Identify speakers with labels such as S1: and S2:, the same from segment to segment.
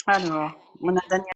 S1: Alors, on a Daniel.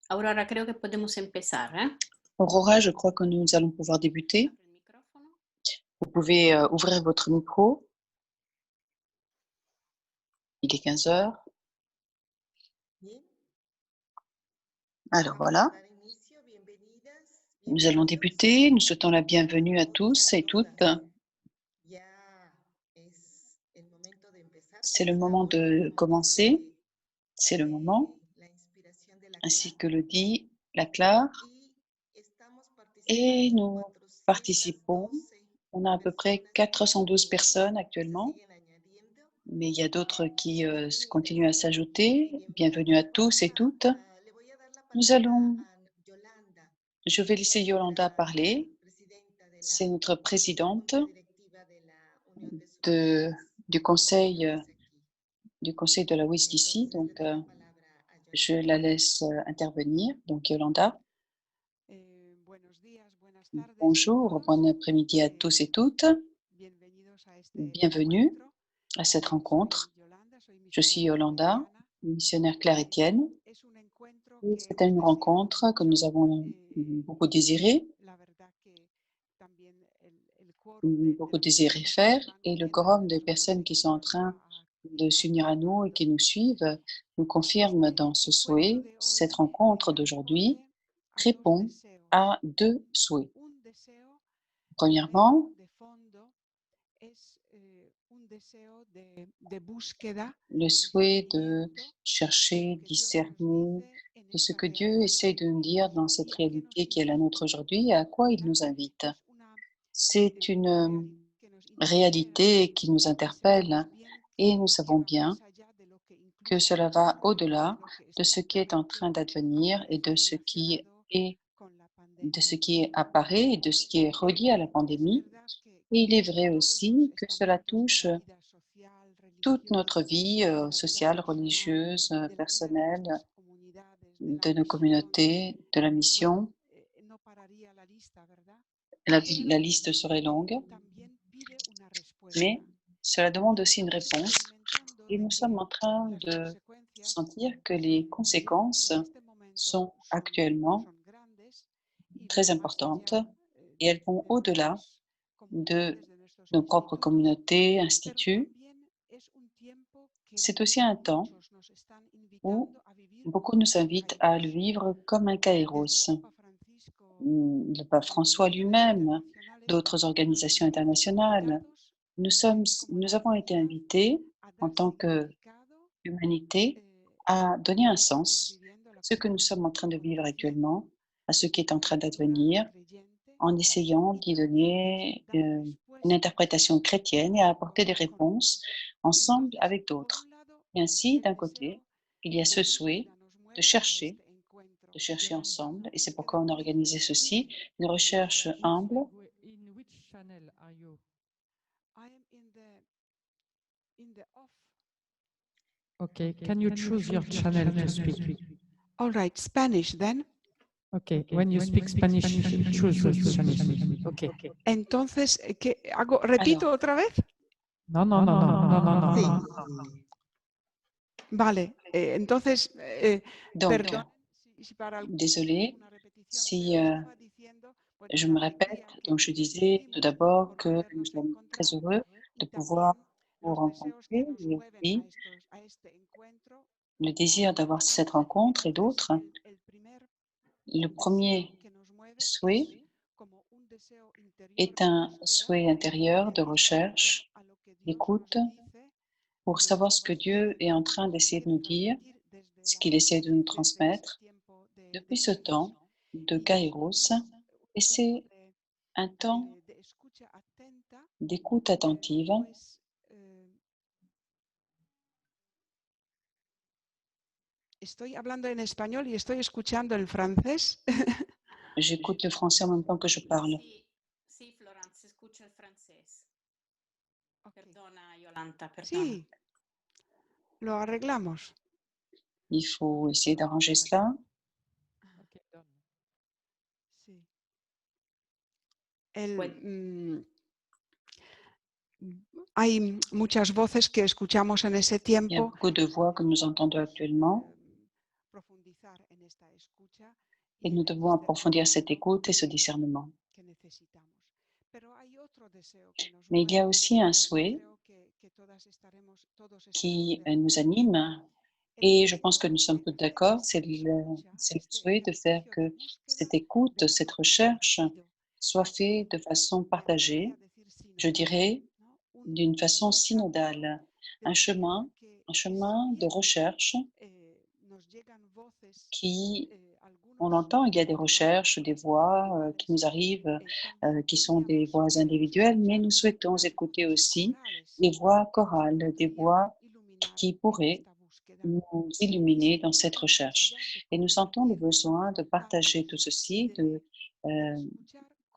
S2: Aurora, creo que podemos empezar, ¿eh?
S1: Aurora, je crois que nous allons pouvoir débuter.
S2: Abre el micrófono.
S1: Vous pouvez ouvrir votre micro. Il est 15 heures.
S3: Bien,
S1: Alors
S3: vamos a
S1: voilà,
S3: dar inicio. Bienvenidas,
S1: nous allons
S3: bienvenidos.
S1: débuter. Nous souhaitons la bienvenue à tous et toutes.
S3: Ya es el momento de empezar.
S1: C'est le
S3: Como
S1: moment
S3: está
S1: de
S3: hoy,
S1: commencer. C'est le
S3: eh,
S1: moment,
S3: la inspiración de la
S1: ainsi
S3: CLAR.
S1: que le dit la CLAR.
S3: Y estamos
S1: Et
S3: participando
S1: nous participons.
S3: 412
S1: On a à peu près 412 personnes
S3: se
S1: actuellement,
S3: siguen añadiendo.
S1: mais il y a d'autres qui continuent à s'ajouter. Bienvenue à tous et toutes.
S3: Le voy a dar la
S1: Nous
S3: palabra
S1: allons,
S3: a Yolanda,
S1: je vais laisser Yolanda parler.
S3: presidenta de
S1: C'est
S3: la
S1: notre présidente
S3: Junta Directiva de la Unión de
S1: de,
S3: Subdelegados
S1: du conseil
S3: Españoles aquí.
S1: du conseil de la WIS d'ici.
S3: Entonces,
S1: Donc,
S3: le doy la palabra a
S1: je
S3: Yolanda.
S1: la laisse intervenir. Donc, Yolanda,
S4: Buenos días, buenas tardes
S1: bonjour,
S4: a
S1: bon
S4: todos.
S1: après-midi à tous et toutes.
S4: Bienvenidos a este
S1: Bienvenue
S4: encuentro.
S1: à cette rencontre.
S4: Soy Yolanda, soy
S1: Je suis
S4: misionera
S1: Yolanda,
S4: claretiana.
S1: missionnaire clarétienne.
S4: Es un encuentro
S1: Et
S4: que
S1: c'était une
S4: hemos deseado
S1: rencontre que
S4: mucho.
S1: nous avons beaucoup désiré,
S4: La verdad que también el quórum de
S1: beaucoup
S4: las
S1: désiré
S4: personas que
S1: faire.
S4: se van
S1: Et le
S4: uniendo,
S1: quorum
S4: de
S1: de
S4: las personas
S1: personnes
S4: que
S1: qui
S4: se
S1: sont en
S4: van
S1: train de s'unir à nous et qui
S4: incorporando.
S1: nous suivent nous confirment dans ce
S4: Este
S1: souhait.
S4: encuentro de
S1: Cette
S4: hoy
S1: rencontre d'aujourd'hui
S4: responde a dos
S1: répond
S4: deseos.
S1: à deux souhaits.
S4: Un deseo
S1: Premièrement,
S4: primero de fondo es un deseo de búsqueda
S1: le
S4: de
S1: souhait de
S4: discernimiento
S1: chercher,
S4: de lo que Dios nos
S1: discerner
S4: dice en
S1: de ce
S4: esta
S1: que Dieu
S4: realidad
S1: essaie de nous dire dans
S4: y
S1: cette
S4: a qué nos
S1: réalité qui est la
S4: invita,
S1: nôtre aujourd'hui et à quoi il
S4: ¿verdad?
S1: nous invite.
S4: Es una
S1: C'est une
S4: realidad que nos interpela
S1: réalité qui nous
S4: y
S1: interpelle
S4: sabemos bien
S1: et nous
S4: que
S1: savons
S4: va
S1: bien
S4: más allá de lo que
S1: que
S4: incluso
S1: cela va
S4: de
S1: au-delà
S4: lo que
S1: de ce qui est en
S4: estrictamente
S1: train d'advenir et de
S4: aparece
S1: ce qui
S4: relacionado
S1: est
S4: con la
S1: de
S4: pandemia.
S1: ce qui apparaît et de ce qui est relié à la
S4: Es
S1: pandémie.
S4: verdad
S1: Et il est
S4: que
S1: vrai
S4: todos los
S1: aussi que cela
S4: estamentos de
S1: touche
S4: la vida social,
S1: toute notre
S4: religiosa,
S1: vie
S4: de la vida
S1: sociale,
S4: personal,
S1: religieuse,
S4: de la vida de
S1: personnelle,
S4: nuestras comunidades, de la
S1: de nos
S4: misión,
S1: communautés, de la
S4: bueno,
S1: mission.
S4: no pararía la lista, ¿verdad?
S1: La
S4: Pero
S1: liste serait longue,
S4: también pide una respuesta.
S1: mais cela demande
S4: Y
S1: aussi une
S4: estamos
S1: réponse.
S4: experimentando
S1: Et
S4: de
S1: nous sommes
S4: que
S1: en train
S4: las
S1: de
S4: consecuencias
S1: sentir que les
S4: son ya
S1: conséquences
S4: en este momento
S1: sont actuellement
S4: son grandes y
S1: très
S4: van más
S1: importantes
S4: allá
S1: et elles vont
S4: de
S1: au-delà
S4: nuestras
S1: de
S4: comunidades, de nuestros
S1: nos propres
S4: institutos,
S1: communautés,
S4: pero
S1: instituts.
S4: también es un tiempo
S1: C'est
S4: que
S1: aussi un temps
S4: muchos nos están
S1: où
S4: invitando a vivir
S1: beaucoup
S4: como
S1: nous
S4: un
S1: invitent à le
S4: kairos.
S1: vivre comme un
S4: Desde
S1: kairos.
S4: Papa Francisco,
S1: Le pape François
S4: organizaciones
S1: lui-même,
S4: internacionales,
S1: d'autres
S4: nos
S1: organisations
S4: sentimos
S1: internationales,
S4: invitados como la
S1: nous avons été
S4: humanidad
S1: invités
S4: a
S1: en
S4: dar
S1: tant
S4: significado
S1: qu'humanité
S4: a
S1: à
S4: lo
S1: donner
S4: que
S1: un
S4: estamos
S1: sens
S4: viviendo, a
S1: à
S4: lo
S1: ce
S4: que
S1: que nous
S4: estamos
S1: sommes en train de vivre
S4: conociendo,
S1: actuellement, à ce qui est en
S4: con
S1: train
S4: lectura
S1: d'advenir,
S4: creyente
S1: en essayant
S4: y
S1: d'y
S4: también
S1: donner
S4: dar
S1: une
S4: respuestas
S1: interprétation chrétienne et à apporter des
S4: con
S1: réponses
S4: otros.
S1: ensemble
S4: Entonces,
S1: avec
S4: por
S1: d'autres.
S4: un lado,
S1: Et ainsi,
S4: el
S1: d'un côté,
S4: deseo
S1: il y a
S4: de
S1: ce souhait
S4: búsqueda nos
S1: de
S4: mueve a
S1: chercher,
S4: este encuentro.
S1: de chercher ensemble, et c'est
S4: Búsqueda
S1: pourquoi on a organisé ceci, une recherche humble.
S5: In which channel are you?
S4: I am in the off.
S5: Okay, can you choose your channel to speak?
S4: All right, Spanish then.
S5: Okay, when you speak Spanish, choose the channel. Okay.
S4: Entonces, ¿qué hago? ¿Repito
S1: Alors,
S4: otra vez?
S5: No, no, no, no, no, no, no.
S3: Sí,
S5: no.
S3: sí.
S4: Vale, entonces,
S1: donc,
S4: perdón si para algunos
S1: désolée
S4: es una repetición,
S1: si
S4: pero estaba diciendo, bueno,
S1: je
S4: la
S1: me répète.
S4: alegría
S1: Donc, je
S4: que
S1: disais tout
S4: sentimos
S1: d'abord
S4: por
S1: que nous
S4: podernos
S1: sommes très
S4: encontrar
S1: heureux de
S4: y
S1: pouvoir
S4: también
S1: vous
S4: los deseos que
S1: rencontrer
S4: nos
S1: et
S4: mueven
S1: aussi
S4: a este encuentro.
S1: le désir d'avoir cette rencontre et
S4: Entonces,
S1: d'autres.
S4: el primer
S1: Le
S4: deseo
S1: premier
S4: que nos mueve
S1: souhait
S4: es como un deseo interior
S1: est
S4: de
S1: un
S4: búsqueda,
S1: souhait intérieur
S4: de
S1: de
S4: escucha
S1: recherche,
S4: a lo que Dios nos
S1: d'écoute,
S4: dice,
S1: pour
S4: nos
S1: savoir ce que
S4: va
S1: Dieu est en train
S4: nos
S1: d'essayer de
S4: quiere
S1: nous dire,
S4: transmitir desde
S1: ce qu'il essaie de nous transmettre depuis ce temps de Kairos, et c'est un temps d'écoute attentive.
S4: Estoy hablando en español y estoy escuchando el francés.
S1: J'écoute le français en même temps que je parle.
S2: Sì, sì, Florence, escucho il francés.
S4: Ok.
S2: Perdona, Yolanta, perdona.
S4: Sí, lo arreglamos.
S1: Il faut essayer d'arranger cela.
S5: Ok, done.
S4: Sí. Hay muchas voces que escuchamos en ese
S1: Il y a
S4: tiempo.
S1: beaucoup de voix que nous entendons actuellement
S4: Profundizar en esta escucha
S1: et nous devons approfondir cette écoute et ce discernement.
S4: que necesitamos. Pero hay otro deseo que nos
S1: Mais il y a
S4: mueve,
S1: aussi un souhait
S4: creo que todos estaremos
S1: qui
S4: de
S1: nous
S4: acuerdo.
S1: anime et je pense que nous sommes tous d'accord, c'est le souhait de faire que cette écoute, cette recherche soit faite de façon partagée, je dirais d'une façon synodale, un chemin de recherche qui, on l'entend, il y a des recherches, des voix qui nous arrivent, qui sont des voix individuelles, mais nous souhaitons écouter aussi des voix chorales, des voix qui pourraient nous illuminer dans cette recherche. Et nous sentons le besoin de partager tout ceci,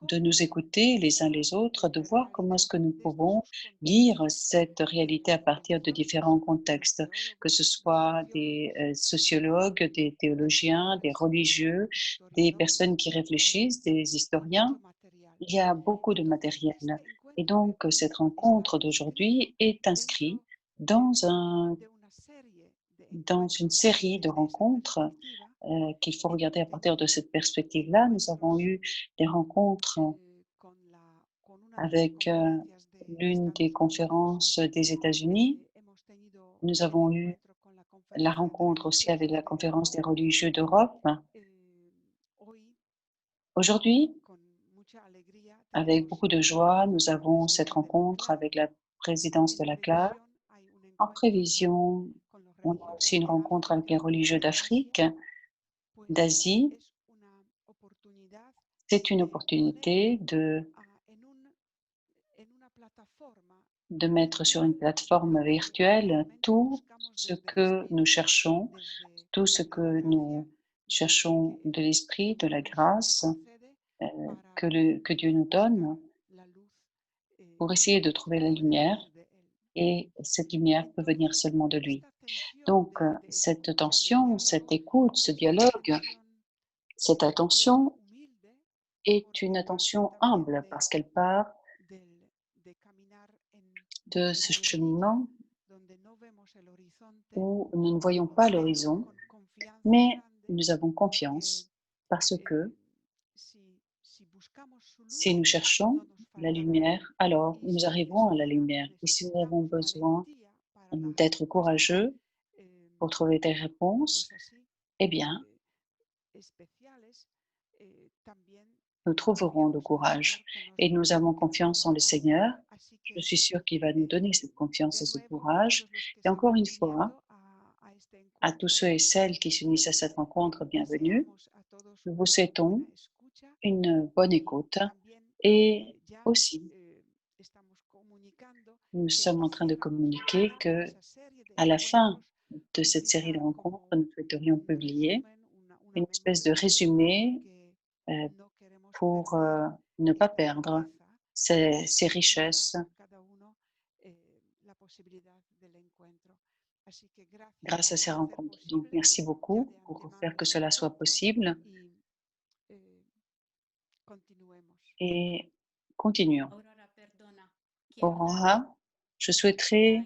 S1: de nous écouter les uns les autres, de voir comment est-ce que nous pouvons lire cette réalité à partir de différents contextes, que ce soit des sociologues, des théologiens, des religieux, des personnes qui réfléchissent, des historiens. Il y a beaucoup de matériel. Et donc, cette rencontre d'aujourd'hui est inscrite dans une série de rencontres qu'il faut regarder à partir de cette perspective-là. Nous avons eu des rencontres avec l'une des conférences des États-Unis. Nous avons eu la rencontre aussi avec la conférence des religieux d'Europe. Aujourd'hui, avec beaucoup de joie, nous avons cette rencontre avec la présidence de la CLAR. En prévision, on a aussi une rencontre avec les religieux d'Afrique, d'Asie. C'est une opportunité de mettre sur une plateforme virtuelle tout ce que nous cherchons, tout ce que nous cherchons de l'esprit, de la grâce que Dieu nous donne pour essayer de trouver la lumière, et cette lumière peut venir seulement de lui. Donc, cette attention, cette écoute, ce dialogue, cette attention est une attention humble parce qu'elle part de ce cheminement où nous ne voyons pas l'horizon, mais nous avons confiance parce que si nous cherchons la lumière, alors nous arriverons à la lumière. Et si nous avons besoin d'être courageux pour trouver des réponses, eh bien, nous trouverons le courage. Et nous avons confiance en le Seigneur. Je suis sûre qu'il va nous donner cette confiance et ce courage. Et encore une fois, à tous ceux et celles qui s'unissent à cette rencontre, bienvenue. Nous vous souhaitons une bonne écoute et aussi, nous sommes en train de communiquer que à la fin de cette série de rencontres, nous souhaiterions publier une espèce de résumé pour ne pas perdre ces richesses grâce à ces rencontres. Donc, merci beaucoup pour faire que cela soit possible et continuons.
S2: Aurora, perdona.
S1: Aurora, je souhaiterais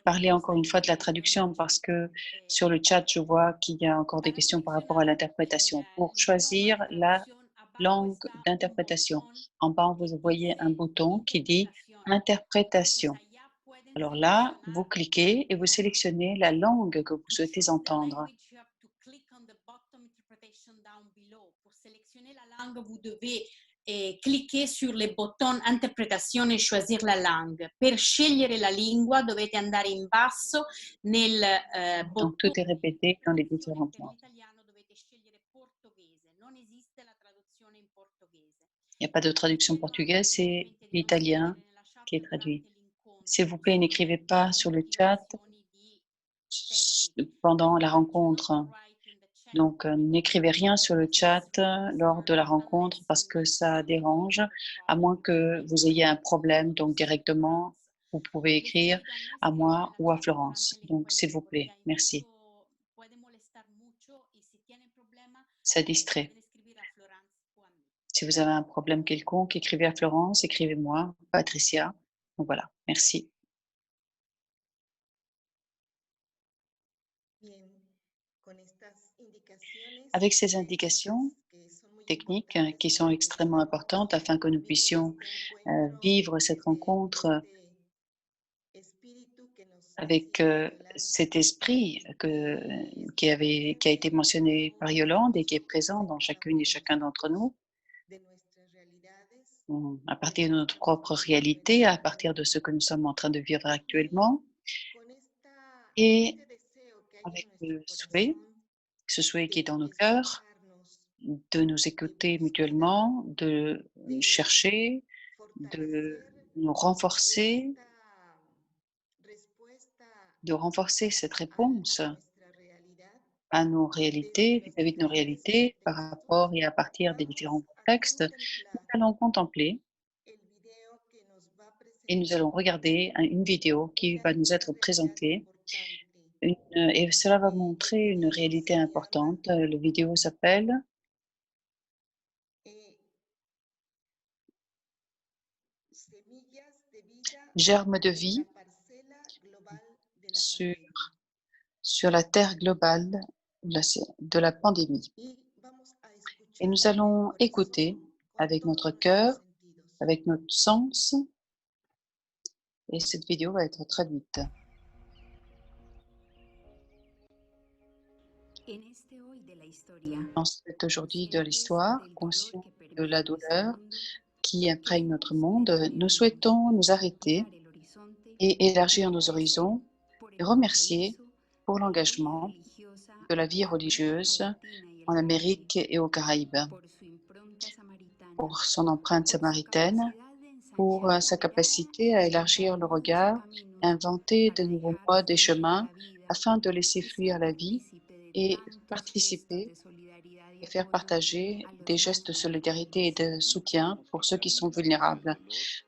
S1: parler encore une fois de la traduction parce que sur le chat, je vois qu'il y a encore des questions par rapport à l'interprétation. Pour choisir la langue d'interprétation, en bas, vous voyez un bouton qui dit « Interprétation ». Alors là, vous cliquez et vous sélectionnez la langue que vous souhaitez entendre.
S2: Pour sélectionner la langue, vous devez cliquer sur le bouton interpretazione e choisir la langue. Per scegliere la lingua dovete andare in basso nel
S1: Donc, tout est répété dans les différentes
S2: per
S1: langues.
S2: l'italiano dovete scegliere portoghese, non esiste la traduzione in portoghese.
S1: Il n'y a pas de traduction portugaise, c'est l'italien qui est traduit. S'il vous plaît, n'écrivez pas sur le chat pendant la rencontre. Donc, n'écrivez rien sur le chat lors de la rencontre parce que ça dérange, à moins que vous ayez un problème. Donc, directement, vous pouvez écrire à moi ou à Florence. Donc, s'il vous plaît, merci. Ça distrait. Si vous avez un problème quelconque, écrivez à Florence, écrivez-moi, Patricia. Donc, voilà, merci. Avec ces indications techniques qui sont extrêmement importantes afin que nous puissions vivre cette rencontre avec cet esprit qui a été mentionné par Yolande et qui est présent dans chacune et chacun d'entre nous, à partir de notre propre réalité, à partir de ce que nous sommes en train de vivre actuellement, et avec ce souhait qui est dans nos cœurs, de nous écouter mutuellement, de chercher, de nous renforcer, de renforcer cette réponse à nos réalités, vis-à-vis de nos réalités, par rapport et à partir des différents contextes. Nous allons contempler et nous allons regarder une vidéo qui va nous être présentée. Et cela va montrer une réalité importante. La vidéo s'appelle Germes de vie sur la Terre globale de la pandémie. Et nous allons écouter avec notre cœur, avec notre sens, et cette vidéo va être traduite. En cet aujourd'hui de l'histoire, conscient de la douleur qui imprègne notre monde, nous souhaitons nous arrêter et élargir nos horizons et remercier pour l'engagement de la vie religieuse en Amérique et aux Caraïbes, pour son empreinte samaritaine, pour sa capacité à élargir le regard, à inventer de nouveaux modes et chemins afin de laisser fluir la vie et participer et faire partager des gestes de solidarité et de soutien pour ceux qui sont vulnérables.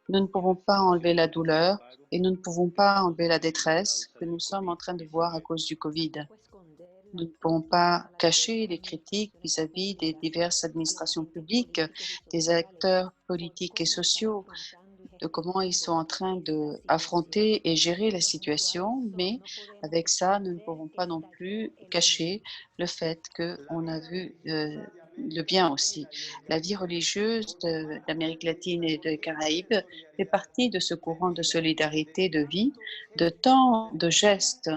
S1: Nous ne pouvons pas enlever la douleur et nous ne pouvons pas enlever la détresse que nous sommes en train de voir à cause du Covid. Nous ne pouvons pas cacher les critiques vis-à-vis des diverses administrations publiques, des acteurs politiques et sociaux, de comment ils sont en train d'affronter et gérer la situation, mais avec ça, nous ne pouvons pas non plus cacher le fait qu'on a vu le bien aussi. La vie religieuse d'Amérique latine et des Caraïbes fait partie de ce courant de solidarité de vie, de tant de gestes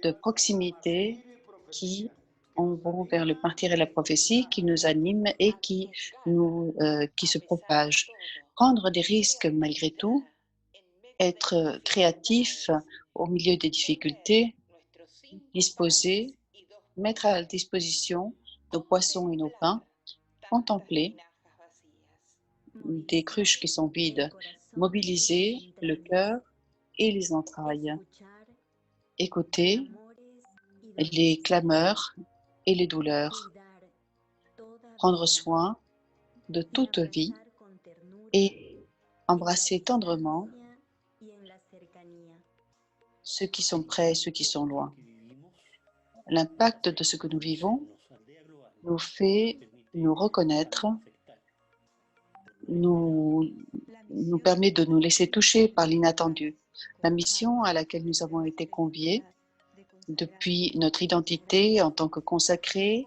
S1: de proximité qui vont vers le martyr et la prophétie, qui nous animent et qui se propagent. Prendre des risques malgré tout, être créatif au milieu des difficultés, disposer, mettre à disposition nos poissons et nos pains, contempler des cruches qui sont vides, mobiliser le cœur et les entrailles, écouter les clameurs et les douleurs, prendre soin de toute vie et embrasser tendrement ceux qui sont près et ceux qui sont loin. L'impact de ce que nous vivons nous fait nous reconnaître, nous permet de nous laisser toucher par l'inattendu. La mission à laquelle nous avons été conviés depuis notre identité en tant que consacrés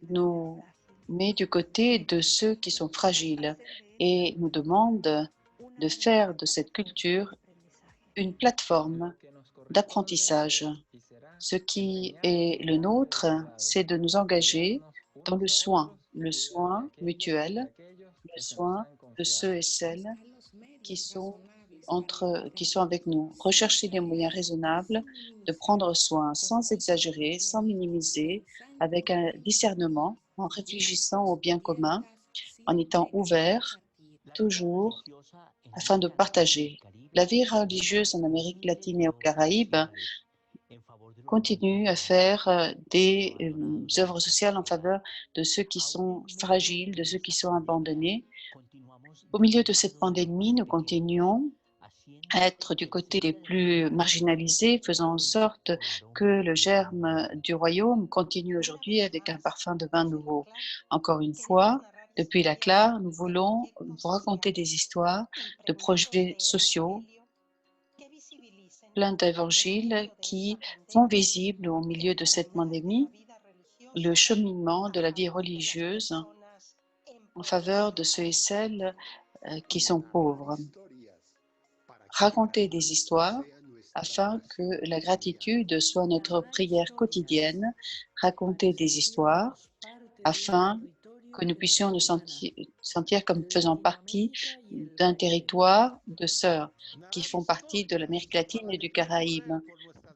S1: nous met du côté de ceux qui sont fragiles et nous demande de faire de cette culture une plateforme d'apprentissage. Ce qui est le nôtre, c'est de nous engager dans le soin mutuel besoin de ceux et celles qui sont avec nous. Rechercher des moyens raisonnables de prendre soin sans exagérer, sans minimiser, avec un discernement, en réfléchissant au bien commun, en étant ouvert toujours afin de partager. La vie religieuse en Amérique latine et aux Caraïbes continue à faire des œuvres sociales en faveur de ceux qui sont fragiles, de ceux qui sont abandonnés. Au milieu de cette pandémie, nous continuons à être du côté des plus marginalisés, faisant en sorte que le germe du royaume continue aujourd'hui avec un parfum de vin nouveau. Encore une fois, depuis la Clare, nous voulons vous raconter des histoires de projets sociaux, plein d'évangiles qui font visible au milieu de cette pandémie le cheminement de la vie religieuse en faveur de ceux et celles qui sont pauvres. Raconter des histoires afin que la gratitude soit notre prière quotidienne, raconter des histoires afin que nous puissions nous sentir comme faisant partie d'un territoire de sœurs qui font partie de l'Amérique latine et du Caraïbe.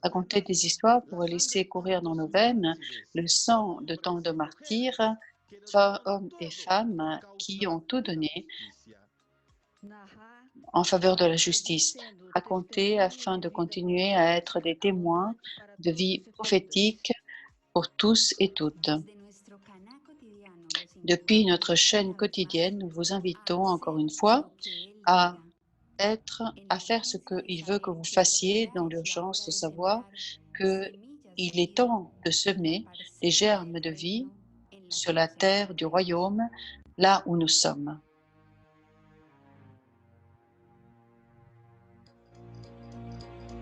S1: Raconter des histoires pour laisser courir dans nos veines le sang de tant de martyrs, hommes et femmes qui ont tout donné en faveur de la justice. Raconter afin de continuer à être des témoins de vie prophétique pour tous et toutes. Depuis notre chaîne quotidienne, nous vous invitons encore une fois à faire ce qu'il veut que vous fassiez dans l'urgence de savoir qu'il est temps de semer des germes de vie sur la terre du royaume, là où nous sommes.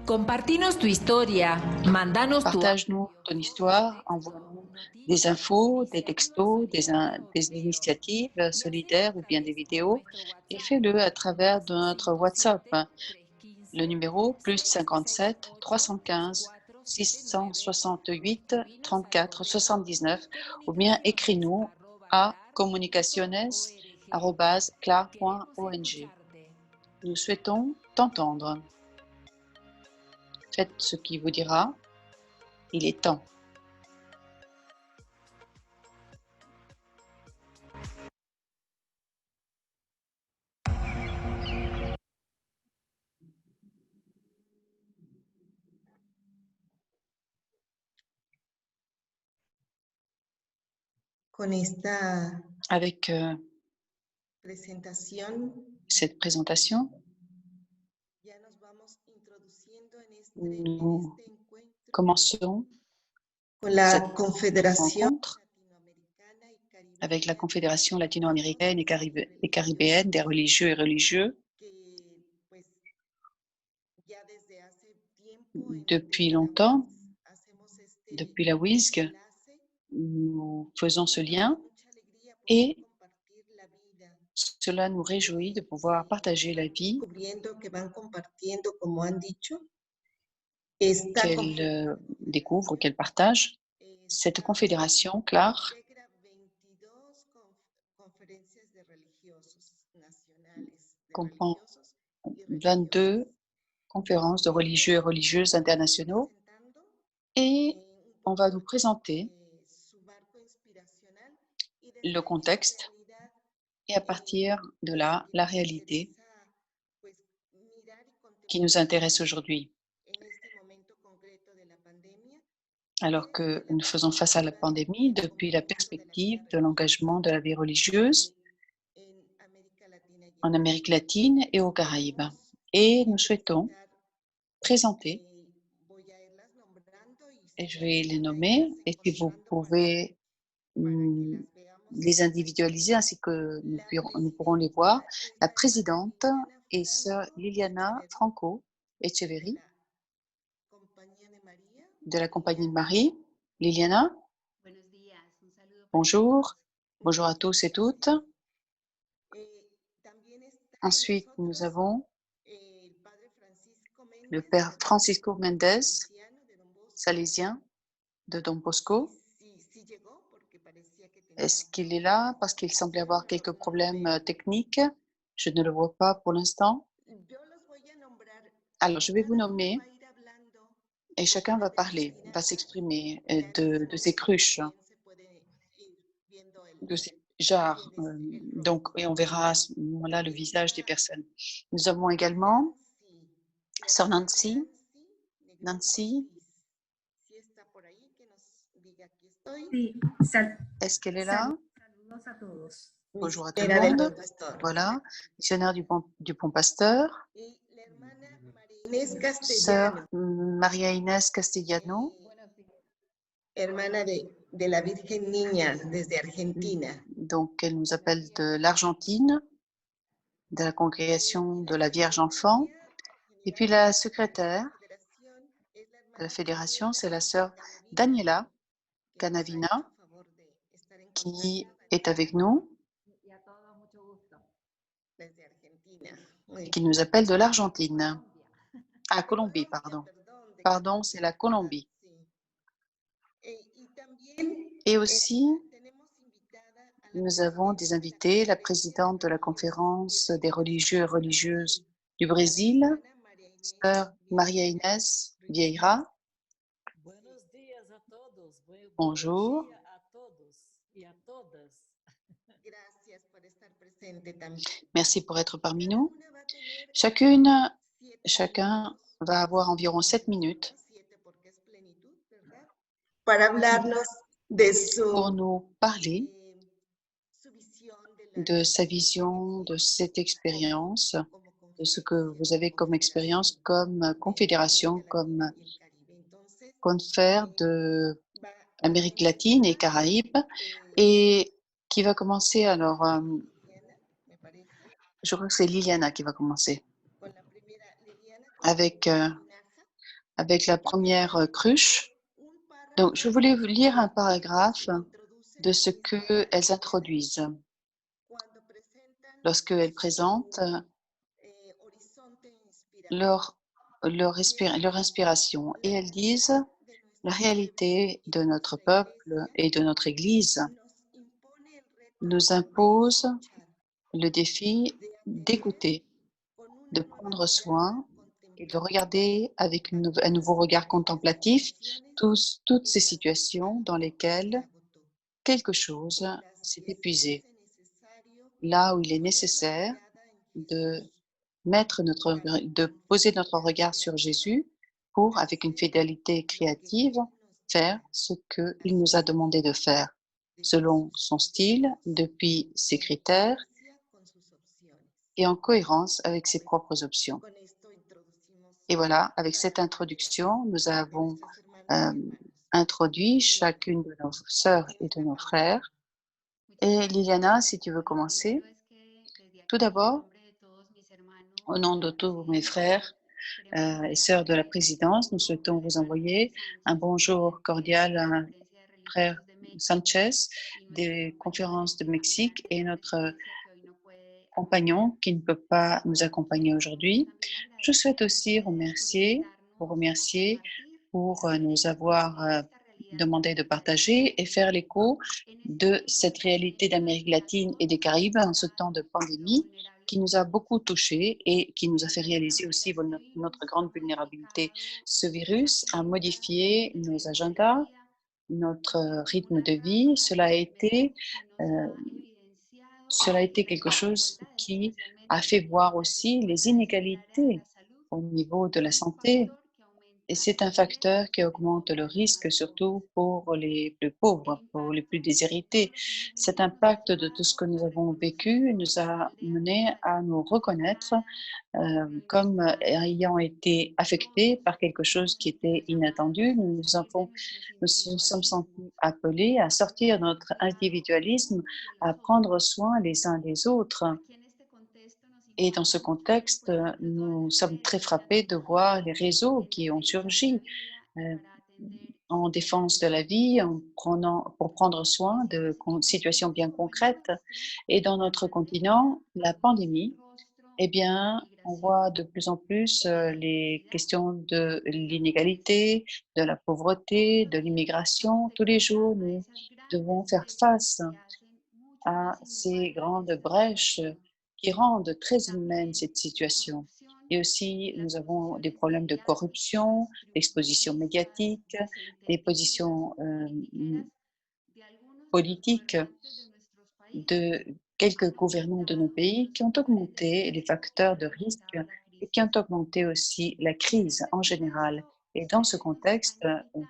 S6: Compartinos tu historia, mandanos tu...
S1: Partage-nous ton histoire, envoie-nous des infos, des textos, des initiatives solidaires ou bien des vidéos et fais-le à travers de notre WhatsApp. Le numéro +57 315 668 34 79 ou bien écris-nous à comunicaciones@clar.ong. Nous souhaitons t'entendre. Faites ce qui vous dira. Il est temps. Avec cette présentation, nous commençons cette rencontre avec la Confédération latino-américaine et caribéenne des religieux et religieux. Depuis longtemps, depuis la WISG, nous faisons ce lien et cela nous réjouit de pouvoir partager la vie qu'elle découvre, qu'elle partage. Cette confédération, CLAR, comprend 22 conférences de religieux et religieuses internationaux et on va nous présenter le contexte et à partir de là, la réalité qui nous intéresse aujourd'hui. Alors que nous faisons face à la pandémie depuis la perspective de l'engagement de la vie religieuse en Amérique latine et aux Caraïbes. Et nous souhaitons présenter, et je vais les nommer, et puis vous pouvez les individualiser ainsi que nous pourrons les voir. La présidente est sœur Liliana Franco Echeverry de la Compagnie de Marie. Liliana, bonjour. Bonjour à tous et toutes. Ensuite, nous avons le père Francisco Méndez, salésien de Don Bosco. Est-ce qu'il est là? Parce qu'il semblait avoir quelques problèmes techniques. Je ne le vois pas pour l'instant. Alors, je vais vous nommer et chacun va parler, va s'exprimer de ces cruches, de ces jarres. Donc, et on verra à ce moment-là le visage des personnes. Nous avons également Sœur Nancy. Nancy,
S7: Sí, sal-
S1: est-ce qu'elle est
S7: sal-
S1: là?
S7: saludos a todos.
S1: Bonjour à tout le
S3: Missionera del
S1: monde.
S3: Buen Pastor.
S1: Voilà, missionnaire du Bon Pasteur.
S3: Y la hermana María Inés
S1: Sœur
S3: Castellano,
S1: Maria Inés Castellano,
S3: hermana de la Virgen Niña desde Argentina.
S1: donc elle nous appelle de l'Argentine, de la congrégation de la Vierge Enfant. Et puis la secrétaire de la fédération, c'est la sœur Daniela Canavina, qui est avec nous et qui nous appelle de l'Argentine. Ah, Colombie, pardon. Pardon, c'est la Colombie. Et aussi, nous avons des invités, la présidente de la conférence des religieux et religieuses du Brésil, sœur Maria Inés Vieira.
S8: Buenos días a todos.
S1: Bonjour.
S8: Dia a todos y a todas.
S1: Merci pour être parmi nous. Chacun va avoir environ 7 minutes
S3: para hablarnos de su
S1: pour nous parler de sa vision, de cette expérience, de ce que vous avez comme expérience comme confédération, comme confère de Amérique latine et Caraïbes, et qui va commencer alors, je crois que c'est Liliana qui va commencer avec la première cruche. Donc, je voulais vous lire un paragraphe de ce qu'elles introduisent lorsqu'elles présentent leur inspiration. Et elles disent la réalité de notre peuple et de notre Église nous impose le défi d'écouter, de prendre soin et de regarder avec un nouveau regard contemplatif toutes ces situations dans lesquelles quelque chose s'est épuisé. Là où il est nécessaire de poser notre regard sur Jésus pour, avec une fidélité créative, faire ce qu'il nous a demandé de faire, selon son style, depuis ses critères et en cohérence avec ses propres options. Et voilà, avec cette introduction, nous avons introduit chacune de nos sœurs et de nos frères. Et Liliana, si tu veux commencer. Tout d'abord, au nom de tous mes frères et sœurs de la présidence, nous souhaitons vous envoyer un bonjour cordial à frère Sanchez des conférences de Mexique et notre compagnon qui ne peut pas nous accompagner aujourd'hui. Je souhaite aussi vous remercier pour nous avoir demandé de partager et faire l'écho de cette réalité d'Amérique latine et des Caraïbes en ce temps de pandémie qui nous a beaucoup touchés et qui nous a fait réaliser aussi notre grande vulnérabilité. Ce virus a modifié nos agendas, notre rythme de vie. Cela a été quelque chose qui a fait voir aussi les inégalités au niveau de la santé. Et c'est un facteur qui augmente le risque, surtout pour les plus pauvres, pour les plus déshérités. Cet impact de tout ce que nous avons vécu nous a mené à nous reconnaître comme ayant été affectés par quelque chose qui était inattendu. Nous sommes sentis appelés à sortir de notre individualisme, à prendre soin les uns des autres. Et dans ce contexte, nous sommes très frappés de voir les réseaux qui ont surgi en défense de la vie, pour prendre soin de situations bien concrètes. Et dans notre continent, la pandémie eh bien, on voit de plus en plus les questions de l'inégalité, de la pauvreté, de l'immigration. Tous les jours, nous devons faire face à ces grandes brèches qui rendent très inhumaine cette situation. Et aussi, nous avons des problèmes de corruption, d'exposition médiatique, des positions politiques de quelques gouvernants de nos pays qui ont augmenté les facteurs de risque et qui ont augmenté aussi la crise en général. Et dans ce contexte,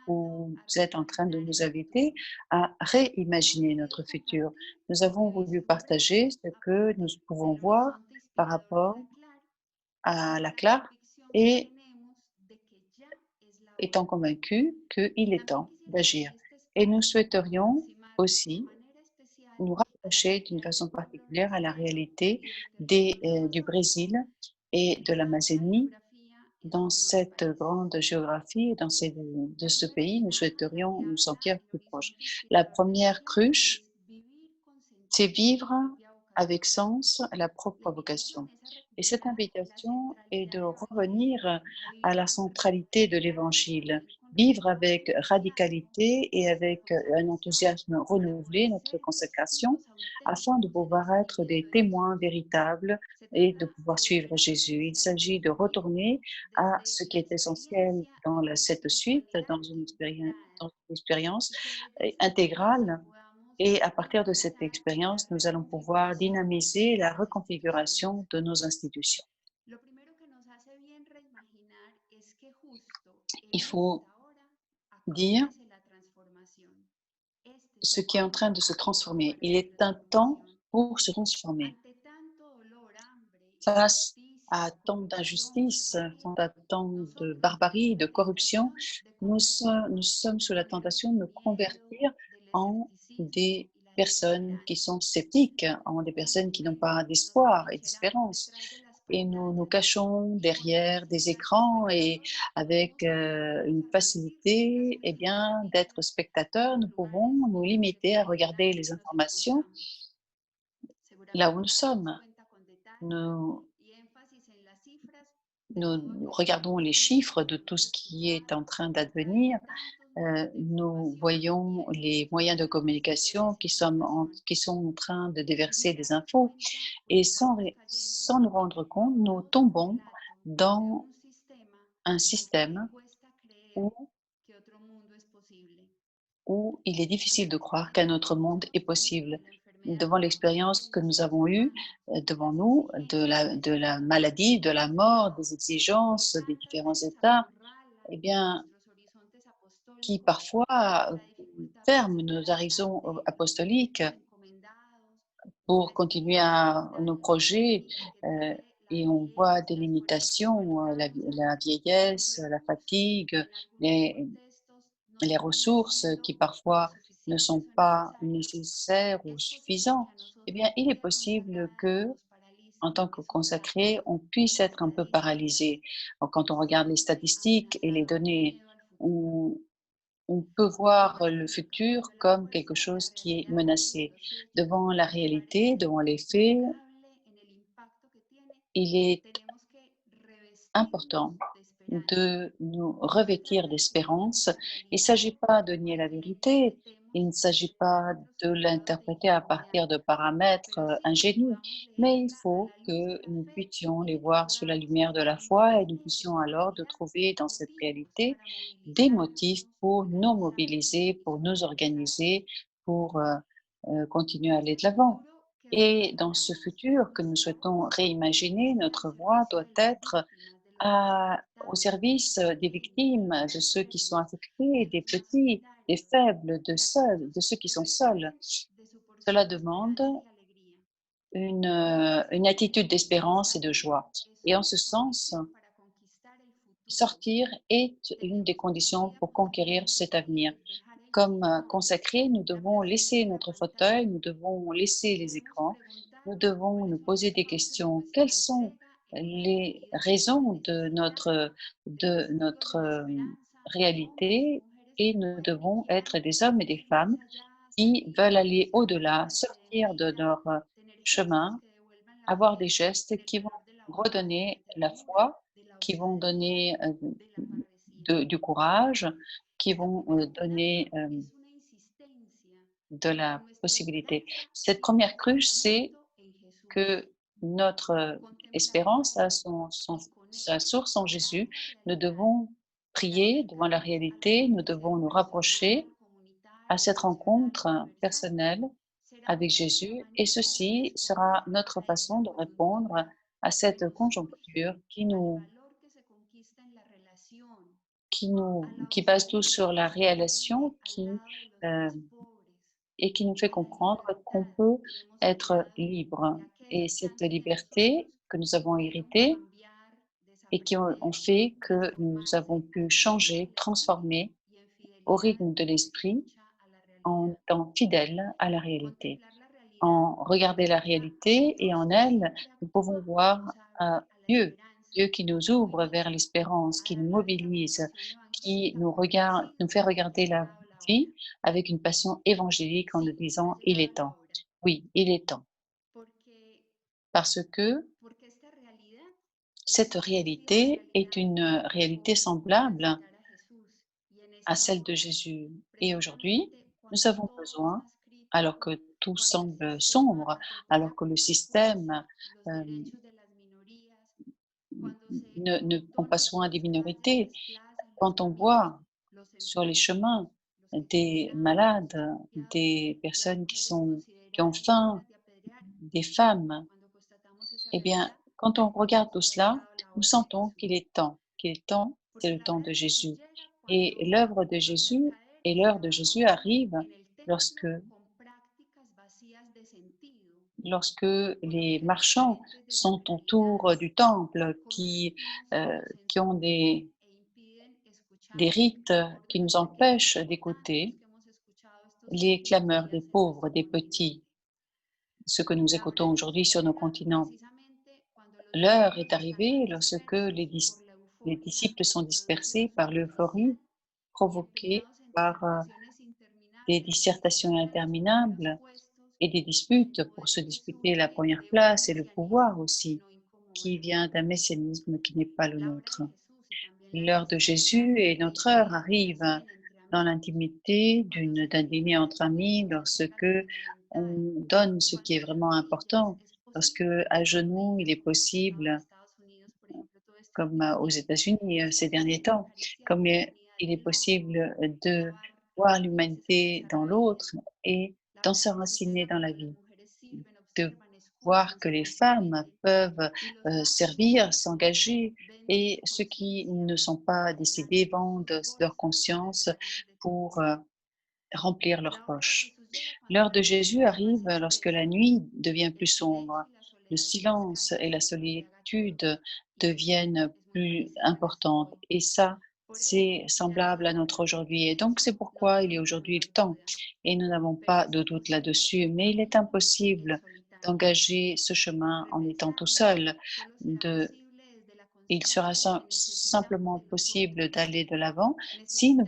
S1: vous êtes en train de nous inviter à réimaginer notre futur. Nous avons voulu partager ce que nous pouvons voir par rapport à la CLAR et étant convaincus qu'il est temps d'agir. Et nous souhaiterions aussi nous rapprocher d'une façon particulière à la réalité du Brésil et de l'Amazonie. Dans cette grande géographie, de ce pays, nous souhaiterions nous sentir plus proches. La première cruche, c'est vivre avec sens la propre vocation. Et cette invitation est de revenir à la centralité de l'Évangile, vivre avec radicalité et avec un enthousiasme renouvelé notre consécration, afin de pouvoir être des témoins véritables et de pouvoir suivre Jésus. Il s'agit de retourner à ce qui est essentiel dans cette suite, dans une expérience intégrale. Et à partir de cette expérience, nous allons pouvoir dynamiser la reconfiguration de nos institutions. Il faut dire ce qui est en train de se transformer. Il est un temps pour se transformer. Face à tant d'injustice, à tant de barbarie, de corruption, nous sommes sous la tentation de nous convertir en des personnes qui sont sceptiques, en des personnes qui n'ont pas d'espoir et d'espérance. Et nous nous cachons derrière des écrans et avec une facilité d'être spectateurs, nous pouvons nous limiter à regarder les informations là où nous sommes. Nous regardons les chiffres de tout ce qui est en train d'advenir. Nous voyons les moyens de communication qui sont en train de déverser des infos et sans nous rendre compte, nous tombons dans un système où il est difficile de croire qu'un autre monde est possible. Devant l'expérience que nous avons eue devant nous, de la maladie, de la mort, des exigences des différents États, qui parfois ferment nos horizons apostoliques pour continuer à nos projets, et on voit des limitations, la vieillesse, la fatigue, les ressources qui parfois ne sont pas nécessaires ou suffisants. Il est possible que, en tant que consacré, on puisse être un peu paralysé. Quand on regarde les statistiques et les données, on peut voir le futur comme quelque chose qui est menacé. Devant la réalité, devant les faits, il est important de nous revêtir d'espérance. Il ne s'agit pas de nier la vérité, il ne s'agit pas de l'interpréter à partir de paramètres ingénus, mais il faut que nous puissions les voir sous la lumière de la foi et nous puissions alors de trouver dans cette réalité des motifs pour nous mobiliser, pour nous organiser, pour continuer à aller de l'avant. Et dans ce futur que nous souhaitons réimaginer, notre voix doit être au service des victimes, de ceux qui sont affectés, des petits, des faibles, de ceux qui sont seuls. Cela demande une attitude d'espérance et de joie. Et en ce sens, sortir est une des conditions pour conquérir cet avenir. Comme consacrés, nous devons laisser notre fauteuil, nous devons laisser les écrans, nous devons nous poser des questions. Quelles sont les raisons de notre réalité? Et nous devons être des hommes et des femmes qui veulent aller au-delà, sortir de leur chemin, avoir des gestes qui vont redonner la foi, qui vont donner du courage, qui vont donner de la possibilité. Cette première cruche, c'est que notre espérance a sa source en Jésus. Nous devons prier devant la réalité, nous devons nous rapprocher à cette rencontre personnelle avec Jésus, et ceci sera notre façon de répondre à cette conjoncture qui base tout sur la réalisation, euh, et qui nous fait comprendre qu'on peut être libre. Et cette liberté que nous avons héritée et qui ont fait que nous avons pu changer, transformer au rythme de l'esprit en étant fidèles à la réalité. En regarder la réalité et en elle, nous pouvons voir Dieu, Dieu qui nous ouvre vers l'espérance, qui nous mobilise, qui nous fait regarder la vie avec une passion évangélique en nous disant « il est temps ». Oui, il est temps. Parce que cette réalité est une réalité semblable à celle de Jésus. Et aujourd'hui, nous avons besoin, alors que tout semble sombre, alors que le système ne prend pas soin des minorités, quand on voit sur les chemins des malades, des personnes qui ont faim, des femmes, eh bien, quand on regarde tout cela, nous sentons qu'il est temps, c'est le temps de Jésus. Et l'œuvre de Jésus et l'heure de Jésus arrive lorsque les marchands sont autour du temple, qui ont des rites qui nous empêchent d'écouter les clameurs des pauvres, des petits, ce que nous écoutons aujourd'hui sur nos continents. L'heure est arrivée lorsque les disciples sont dispersés par l'euphorie provoquée par des dissertations interminables et des disputes pour se disputer la première place et le pouvoir aussi, qui vient d'un messianisme qui n'est pas le nôtre. L'heure de Jésus et notre heure arrive dans l'intimité d'un dîner entre amis, lorsque on donne ce qui est vraiment important, lorsque à genoux il est possible, comme aux États-Unis ces derniers temps, comme il est possible de voir l'humanité dans l'autre et d'en s'enraciner dans la vie, de voir que les femmes peuvent servir, s'engager, et ceux qui ne sont pas décidés vendent leur conscience pour remplir leurs poches. L'heure de Jésus arrive lorsque la nuit devient plus sombre, le silence et la solitude deviennent plus importantes, et ça, c'est semblable à notre aujourd'hui. Et donc, c'est pourquoi il est aujourd'hui le temps, et nous n'avons pas de doute là-dessus, mais il est impossible d'engager ce chemin en étant tout seul. Il sera simplement possible d'aller de l'avant si nous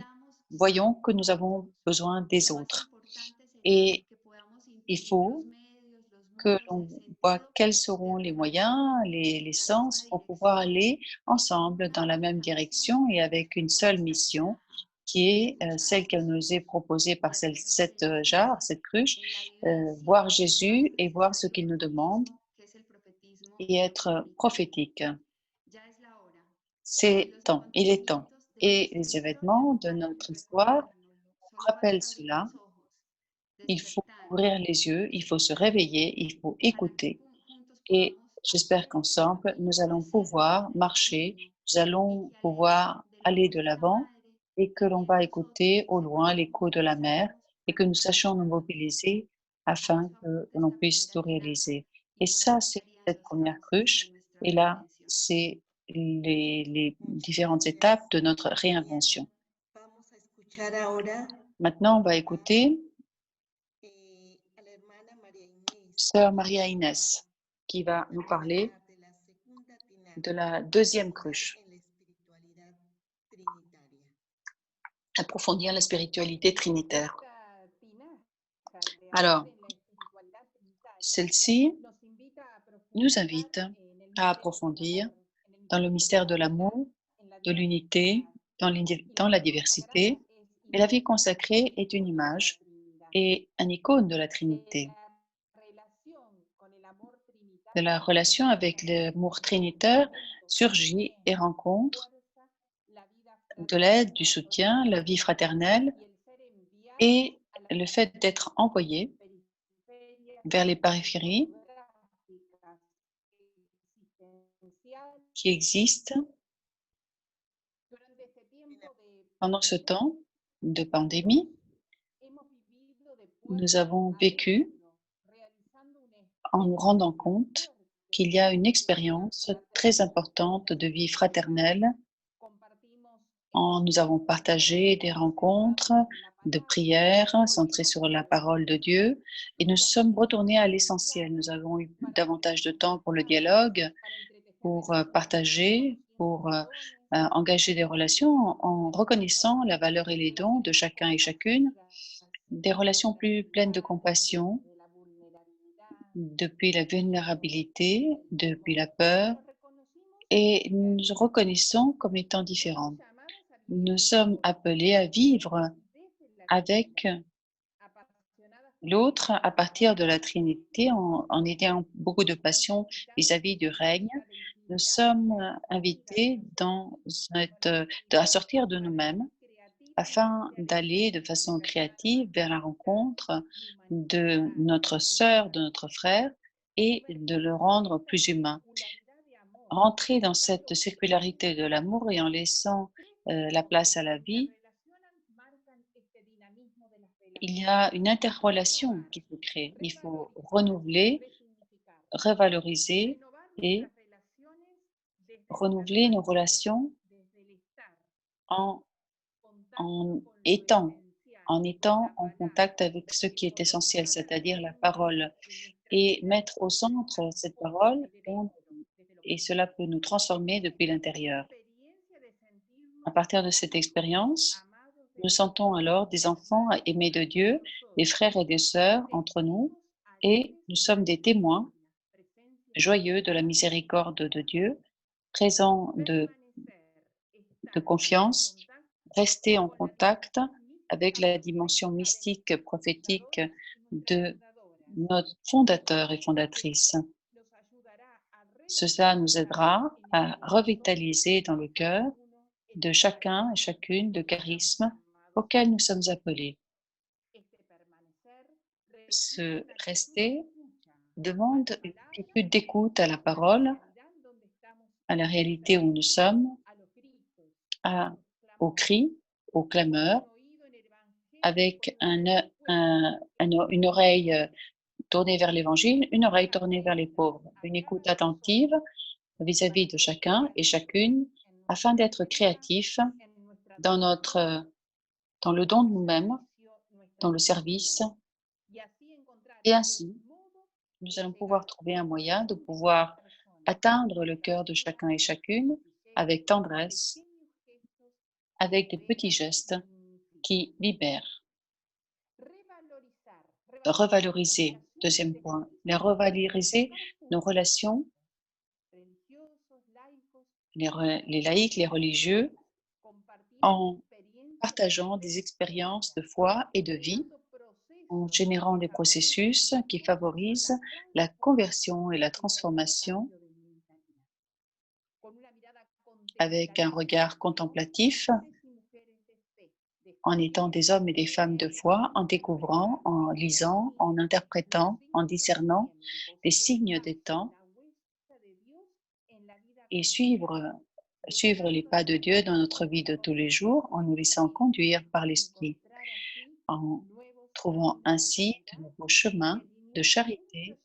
S1: voyons que nous avons besoin des autres. Et il faut que l'on voit quels seront les moyens, les sens pour pouvoir aller ensemble dans la même direction et avec une seule mission, qui est celle qu'elle nous est proposée par cette jarre, cette cruche, voir Jésus et voir ce qu'il nous demande et être prophétique. C'est temps, il est temps. Et les événements de notre histoire rappellent cela. Il faut ouvrir les yeux, il faut se réveiller, il faut écouter. Et j'espère qu'ensemble, nous allons pouvoir marcher, nous allons pouvoir aller de l'avant et que l'on va écouter au loin l'écho de la mer et que nous sachions nous mobiliser afin que l'on puisse tout réaliser. Et ça, c'est cette première cruche. Et là, c'est les différentes étapes de notre réinvention. Maintenant, on va écouter Sœur Maria Inès, qui va nous parler de la deuxième cruche. Approfondir la spiritualité trinitaire. Alors, celle-ci nous invite à approfondir dans le mystère de l'amour, de l'unité, dans la diversité. Et la vie consacrée est une image et un icône de la Trinité, de la relation avec l'amour trinitaire surgit et rencontre de l'aide, du soutien, la vie fraternelle et le fait d'être envoyé vers les périphéries qui existent pendant ce temps de pandémie. Nous avons vécu en nous rendant compte qu'il y a une expérience très importante de vie fraternelle. Nous avons partagé des rencontres de prières centrées sur la parole de Dieu et nous sommes retournés à l'essentiel. Nous avons eu davantage de temps pour le dialogue, pour partager, pour engager des relations en reconnaissant la valeur et les dons de chacun et chacune, des relations plus pleines de compassion, depuis la vulnérabilité, depuis la peur, et nous nous reconnaissons comme étant différents. Nous sommes appelés à vivre avec l'autre à partir de la Trinité en ayant beaucoup de passion vis-à-vis du règne. Nous sommes invités à sortir de nous-mêmes afin d'aller de façon créative vers la rencontre de notre sœur, de notre frère et de le rendre plus humain. Rentrer dans cette circularité de l'amour et en laissant la place à la vie, il y a une interrelation qui se crée. Il faut renouveler, revaloriser et renouveler nos relations en étant en contact avec ce qui est essentiel, c'est-à-dire la parole, et mettre au centre cette parole, et cela peut nous transformer depuis l'intérieur. À partir de cette expérience, nous sentons alors des enfants aimés de Dieu, des frères et des sœurs entre nous, et nous sommes des témoins joyeux de la miséricorde de Dieu, présents de confiance, rester en contact avec la dimension mystique, prophétique de notre fondateur et fondatrice. Cela nous aidera à revitaliser dans le cœur de chacun et chacune le charisme auquel nous sommes appelés. Ce rester demande une attitude d'écoute à la parole, à la réalité où nous sommes, aux cris, aux clameurs, avec une oreille tournée vers l'Évangile, une oreille tournée vers les pauvres, une écoute attentive vis-à-vis de chacun et chacune, afin d'être créatifs dans le don de nous-mêmes, dans le service. Et ainsi, nous allons pouvoir trouver un moyen de pouvoir atteindre le cœur de chacun et chacune avec tendresse, avec des petits gestes qui libèrent. Revaloriser, deuxième point, revaloriser nos relations, les laïcs, les religieux, en partageant des expériences de foi et de vie, en générant des processus qui favorisent la conversion et la transformation avec un regard contemplatif, en étant des hommes et des femmes de foi, en découvrant, en lisant, en interprétant, en discernant les signes des temps et suivre les pas de Dieu dans notre vie de tous les jours en nous laissant conduire par l'Esprit, en trouvant ainsi de nouveaux chemins de charité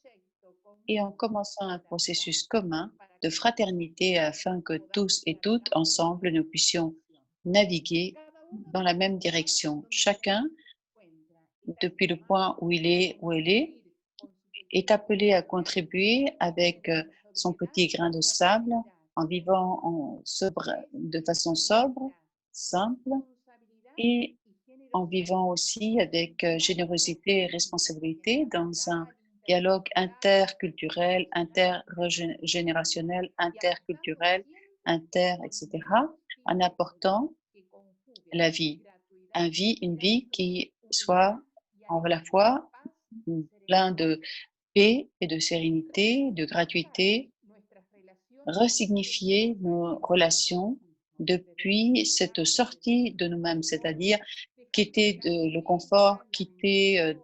S1: et en commençant un processus commun de fraternité afin que tous et toutes ensemble nous puissions naviguer dans la même direction. Chacun, depuis le point où il est, où elle est appelé à contribuer avec son petit grain de sable en vivant de façon sobre, simple et en vivant aussi avec générosité et responsabilité dans un dialogue interculturel, intergénérationnel, interculturel, etc., en apportant la vie, une vie qui soit à la fois plein de paix et de sérénité, de gratuité, resignifier nos relations depuis cette sortie de nous-mêmes, c'est-à-dire quitter le confort, quitter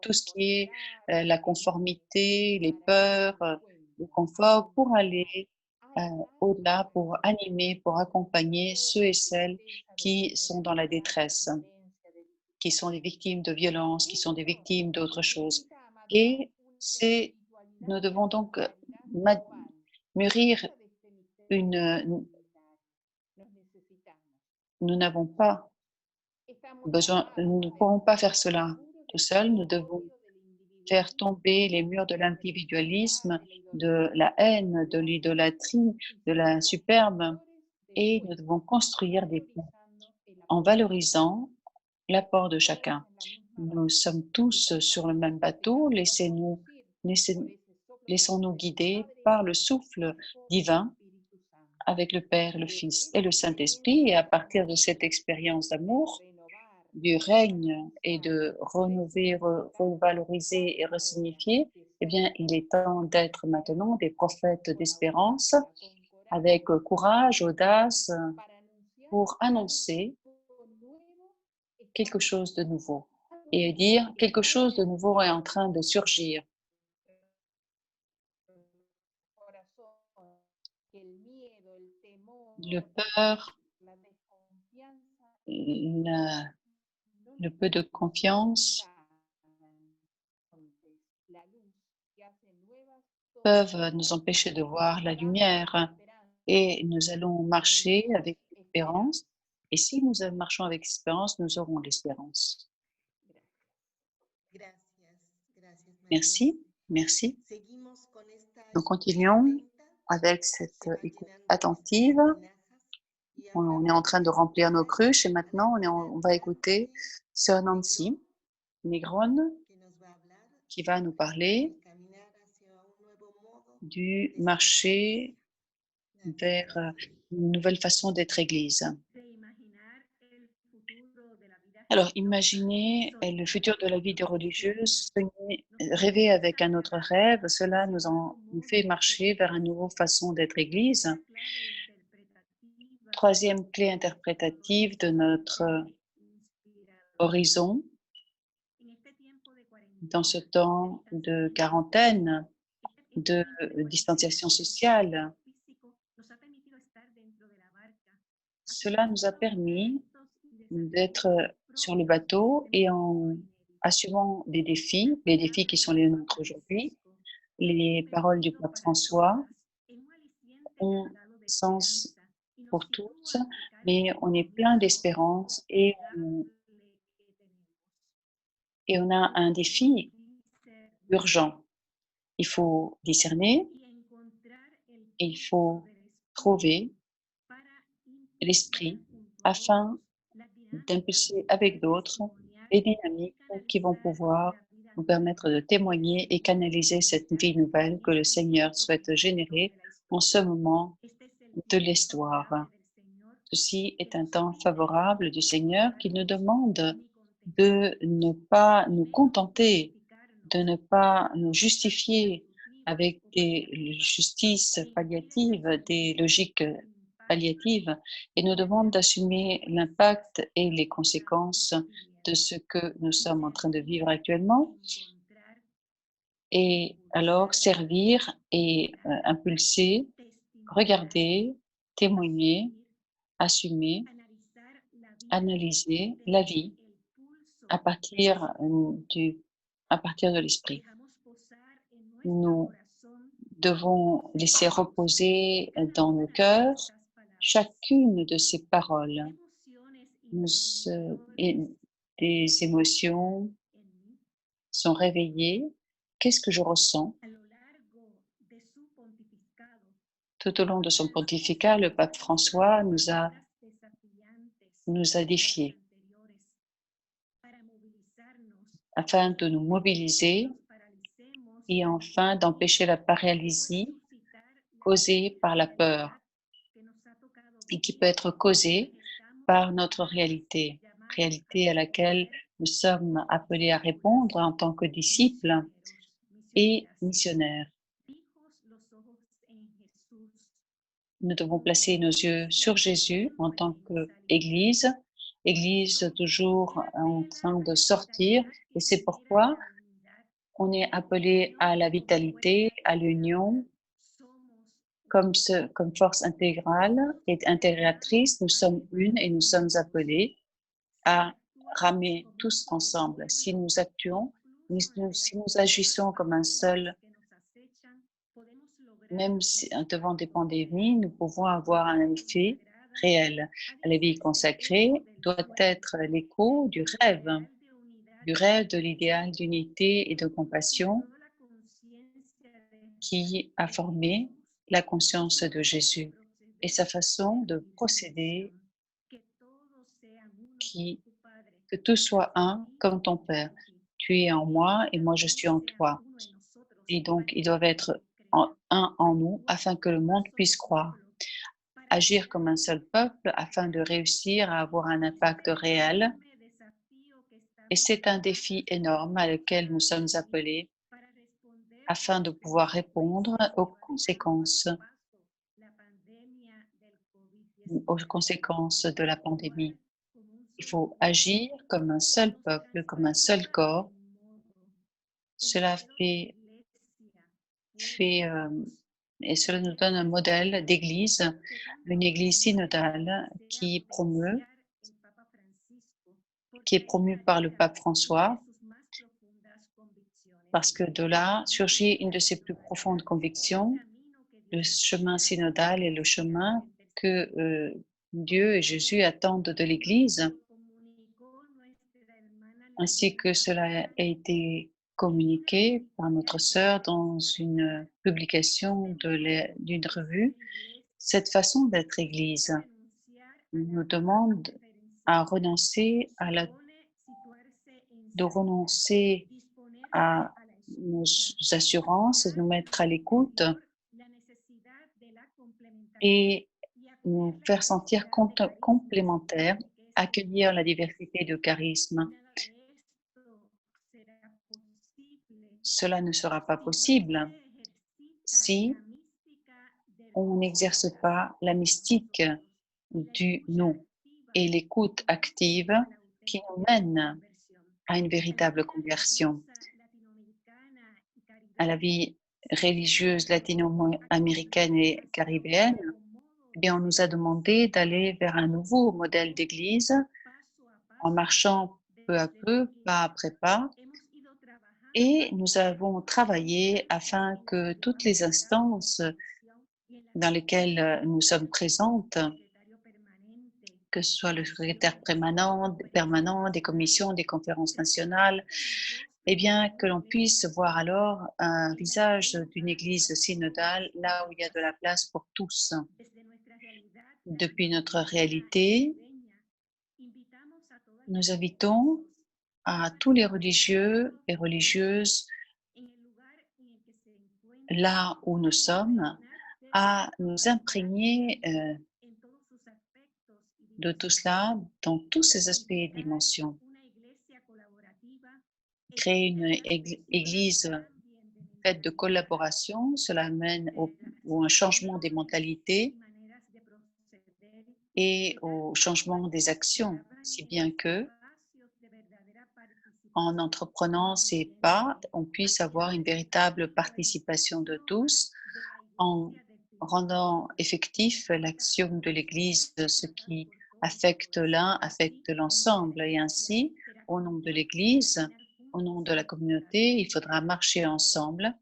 S1: tout ce qui est la conformité, les peurs, le confort, pour aller au-delà, pour animer, pour accompagner ceux et celles qui sont dans la détresse, qui sont des victimes de violences, qui sont des victimes d'autres choses. Et nous devons donc mûrir nous n'avons pas besoin, nous ne pourrons pas faire cela tout seuls, nous devons faire tomber les murs de l'individualisme, de la haine, de l'idolâtrie, de la superbe, et nous devons construire des ponts en valorisant l'apport de chacun. Nous sommes tous sur le même bateau, laissons-nous guider par le souffle divin avec le Père, le Fils et le Saint-Esprit, et à partir de cette expérience d'amour, du règne et de renouveler, revaloriser et resignifier, eh bien, il est temps d'être maintenant des prophètes d'espérance avec courage, audace, pour annoncer quelque chose de nouveau et dire quelque chose de nouveau est en train de surgir. Le peur, le peu de confiance peuvent nous empêcher de voir la lumière, et nous allons marcher avec espérance. Et si nous marchons avec espérance, nous aurons l'espérance. Merci, merci. Nous continuons avec cette écoute attentive. On est en train de remplir nos cruches et maintenant on va écouter Sœur Nancy Negron qui va nous parler du marché vers une nouvelle façon d'être Église. Alors, imaginez le futur de la vie des religieuses, rêver avec un autre rêve, cela nous fait marcher vers une nouvelle façon d'être Église. Troisième clé interprétative de notre horizon, dans ce temps de quarantaine, de distanciation sociale, cela nous a permis d'être sur le bateau et en assumant des défis, les défis qui sont les nôtres aujourd'hui. Les paroles du pape François ont sens pour tous, mais on est plein d'espérance et on a un défi urgent. Il faut discerner et il faut trouver l'esprit afin d'impulser avec d'autres les dynamiques qui vont pouvoir nous permettre de témoigner et canaliser cette vie nouvelle que le Seigneur souhaite générer en ce moment de l'histoire. Ceci est un temps favorable du Seigneur qui nous demande de ne pas nous contenter, de ne pas nous justifier avec des justices palliatives, des logiques palliatives, et nous demande d'assumer l'impact et les conséquences de ce que nous sommes en train de vivre actuellement, et alors servir et impulser, regarder, témoigner, assumer, analyser la vie à partir de l'esprit. Nous devons laisser reposer dans nos cœurs chacune de ces paroles. Des émotions sont réveillées. Qu'est-ce que je ressens? Tout au long de son pontificat, le pape François nous a défiés afin de nous mobiliser et enfin d'empêcher la paralysie causée par la peur et qui peut être causée par notre réalité à laquelle nous sommes appelés à répondre en tant que disciples et missionnaires. Nous devons placer nos yeux sur Jésus en tant qu'Église, Église toujours en train de sortir, et c'est pourquoi on est appelé à la vitalité, à l'union, comme force intégrale et intégratrice. Nous sommes une et nous sommes appelés à ramer tous ensemble. Si nous actuons, si nous agissons comme un seul, même devant des pandémies, nous pouvons avoir un effet réel. La vie consacrée doit être l'écho du rêve de l'idéal d'unité et de compassion qui a formé la conscience de Jésus et sa façon de procéder, que tout soit un comme ton Père. Tu es en moi et moi je suis en toi. Et donc, ils doivent être un en nous afin que le monde puisse croire. Agir comme un seul peuple afin de réussir à avoir un impact réel. Et c'est un défi énorme à lequel nous sommes appelés afin de pouvoir répondre aux conséquences de la pandémie. Il faut agir comme un seul peuple, comme un seul corps. Cela fait et cela nous donne un modèle d'église, une église synodale qui est promue par le pape François, parce que de là surgit une de ses plus profondes convictions. Le chemin synodal est le chemin que Dieu et Jésus attendent de l'Église, ainsi que cela a été communiqué par notre sœur dans une publication d'une revue. Cette façon d'être Église nous demande à renoncer à nos assurances, de nous mettre à l'écoute et nous faire sentir complémentaires, accueillir la diversité de charismes. Cela ne sera pas possible si on n'exerce pas la mystique du nous et l'écoute active qui nous mène à une véritable conversion. À la vie religieuse latino-américaine et caribéenne, eh bien, on nous a demandé d'aller vers un nouveau modèle d'Église en marchant peu à peu, pas après pas, et nous avons travaillé afin que toutes les instances dans lesquelles nous sommes présentes, que ce soit le secrétaire permanent des commissions, des conférences nationales, eh bien, que l'on puisse voir alors un visage d'une église synodale là où il y a de la place pour tous. Depuis notre réalité, nous invitons à tous les religieux et religieuses là où nous sommes à nous imprégner de tout cela dans tous ses aspects et dimensions. Créer une église faite de collaboration, cela mène au un changement des mentalités et au changement des actions, si bien que, en entreprenant ces pas, on puisse avoir une véritable participation de tous, en rendant effectif l'action de l'Église, ce qui affecte l'un affecte l'ensemble. Et ainsi, au nom de l'Église, au nom de la communauté, il faudra marcher ensemble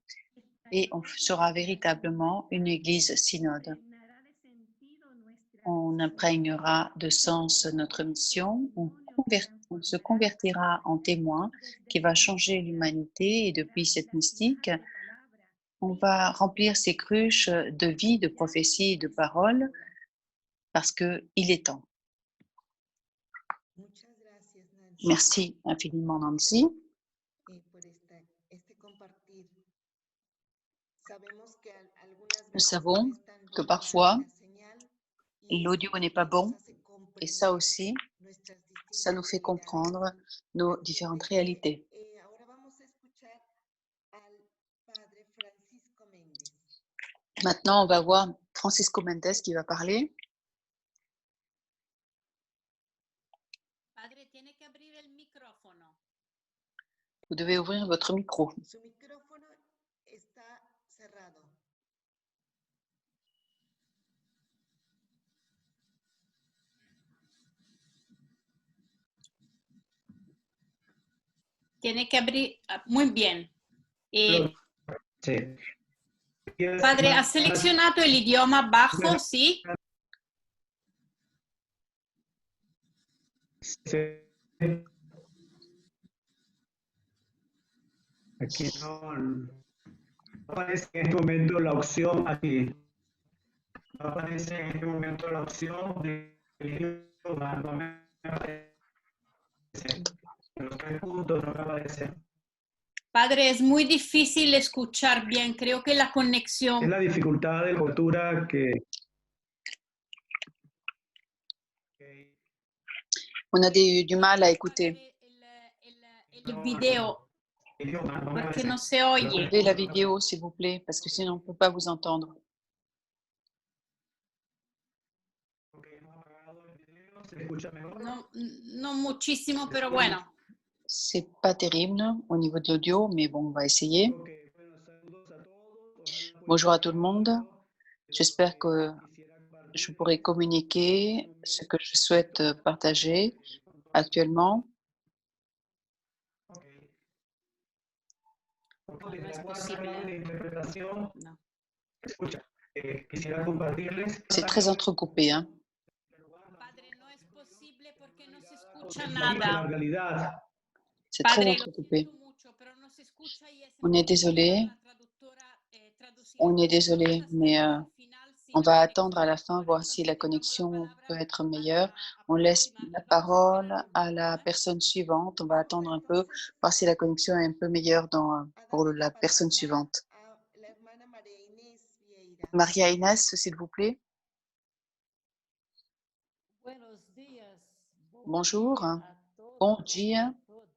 S1: et on sera véritablement une Église synode. On imprégnera de sens notre mission, on se convertira en témoin qui va changer l'humanité et depuis cette mystique, on va remplir ces cruches de vie, de prophétie et de parole parce qu'il est temps. Merci infiniment, Nancy,
S3: sabemos que algunas
S1: Nous
S3: veces
S1: savons
S3: no es tan
S1: que
S3: buena
S1: parfois
S3: la señal y
S1: l'audio
S3: eso
S1: n'est pas
S3: también nos
S1: bon
S3: hace
S1: et ça
S3: comprender
S1: aussi,
S3: nuestras
S1: ça
S3: distintas
S1: nous fait
S3: realidades.
S1: comprendre nos différentes réalités.
S3: Ahora vamos a escuchar al padre Francisco Méndez.
S1: Maintenant, on va voir Francisco Mendes qui va parler.
S2: Padre, tiene que abrir el micrófono.
S1: Vous devez ouvrir votre micro.
S3: Su micrófono está cerrado.
S2: Tiene que abrir. Muy bien.
S9: Sì.
S2: Padre, ha selezionato l'idioma bajo, sì?
S9: Sì. Aquí no aparece en este momento la opción aquí. No aparece en este momento la opción de idioma, no me aparece. En los 3 puntos no me aparece.
S2: Padre, es muy difícil escuchar bien. Creo que la
S9: Es
S2: conexión.
S9: la dificultad de la cobertura que
S1: On a du mal à écouter.
S2: Il video,
S9: idioma no me
S2: perché
S9: aparece.
S2: non si
S9: Los
S2: oye.
S9: 3
S1: Enlevez la
S9: puntos.
S1: vidéo, s'il vous plaît, parce que sinon on ne peut pas vous entendre.
S9: Ok, hemos apagado el video, se escucha mejor.
S2: No, non muchísimo, pero bueno.
S1: C'est pas terrible au niveau de l'audio, mais bon, on va essayer.
S9: Ok, bueno, saludos a todos. Ojalá puedan
S1: Bonjour à tout
S9: ver
S1: le
S9: el
S1: monde.
S9: audio.
S1: J'espère que
S9: Quisiera
S1: je
S9: compartirles
S1: pourrai communiquer ce que je souhaite partager actuellement.
S9: Ok.
S2: No, no
S9: Desde
S2: es
S9: la cuarta
S2: posible.
S9: clave de interpretación,
S2: No.
S9: escucha, quisiera compartirles.
S1: C'est très entrecoupé, hein.
S2: Padre, no es posible porque no se escucha
S9: La
S2: nada.
S9: realidad.
S1: C'est très
S2: Padre, lo
S1: entrecoupé.
S2: siento mucho, pero no se escucha y es
S1: On est désolé, on est désolé, mais on va attendre à la fin, voir si la connexion peut être meilleure. On laisse la parole à la personne suivante. On va attendre un peu, voir si la connexion est un peu meilleure pour la personne suivante.
S3: La hermana María Inés Vieira.
S1: Maria Inés, s'il vous plaît.
S8: Buenos días.
S1: Bonjour.
S8: Dia a todos
S1: Bon
S8: e
S1: dia.
S8: a todas.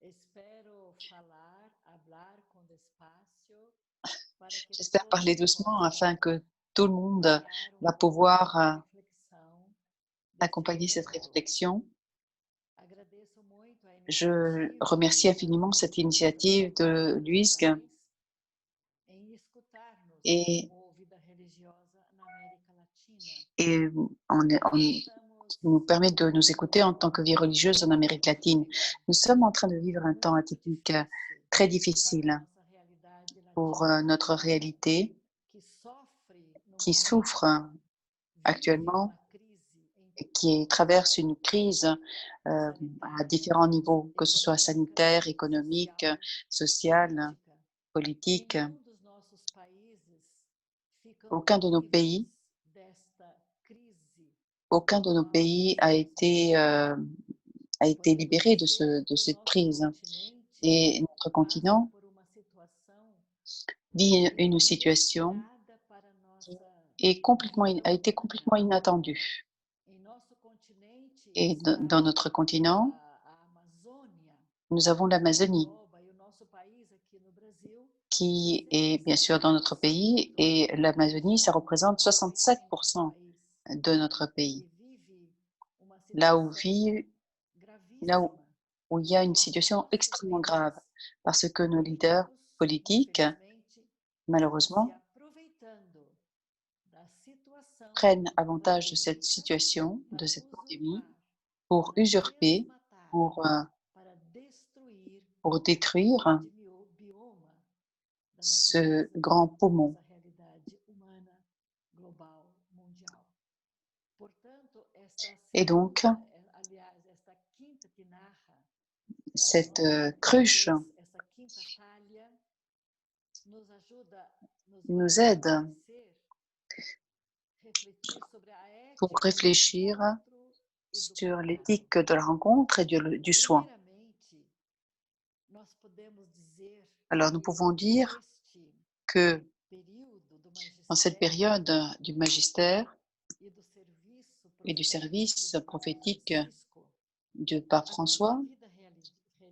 S8: Espero hablar con despacio para que
S1: J'espère parler
S8: todos
S1: doucement
S8: possam
S1: afin que tout le monde
S8: acompanhar
S1: va pouvoir
S8: reflexão deste
S1: accompagner cette
S8: professor.
S1: réflexion.
S8: Agradeço muito a
S1: Je
S8: iniciativa
S1: remercie infiniment cette initiative de Luisg
S8: em escutar-nos
S1: et,
S8: como vida religiosa na América Latina.
S1: et qui nous permet de nous écouter en tant que vie religieuse en Amérique latine. Nous sommes en train de vivre un temps atypique très difficile pour notre réalité qui souffre actuellement et qui traverse une crise à différents niveaux, que ce soit sanitaire, économique, social, politique. Aucun de nos pays a été libéré de cette crise. Et notre continent vit une situation qui a été complètement inattendue. Et dans notre continent, nous avons l'Amazonie, qui est bien sûr dans notre pays, et l'Amazonie, ça représente 67% de notre pays. Là où il y a une situation extrêmement grave, parce que nos leaders politiques, malheureusement, prennent avantage de cette situation, de cette pandémie, pour usurper, pour détruire ce grand poumon. Et donc, cette cruche nous aide pour réfléchir sur l'éthique de la rencontre et du soin. Alors, nous pouvons dire que dans cette période du magistère et du service prophétique du pape François,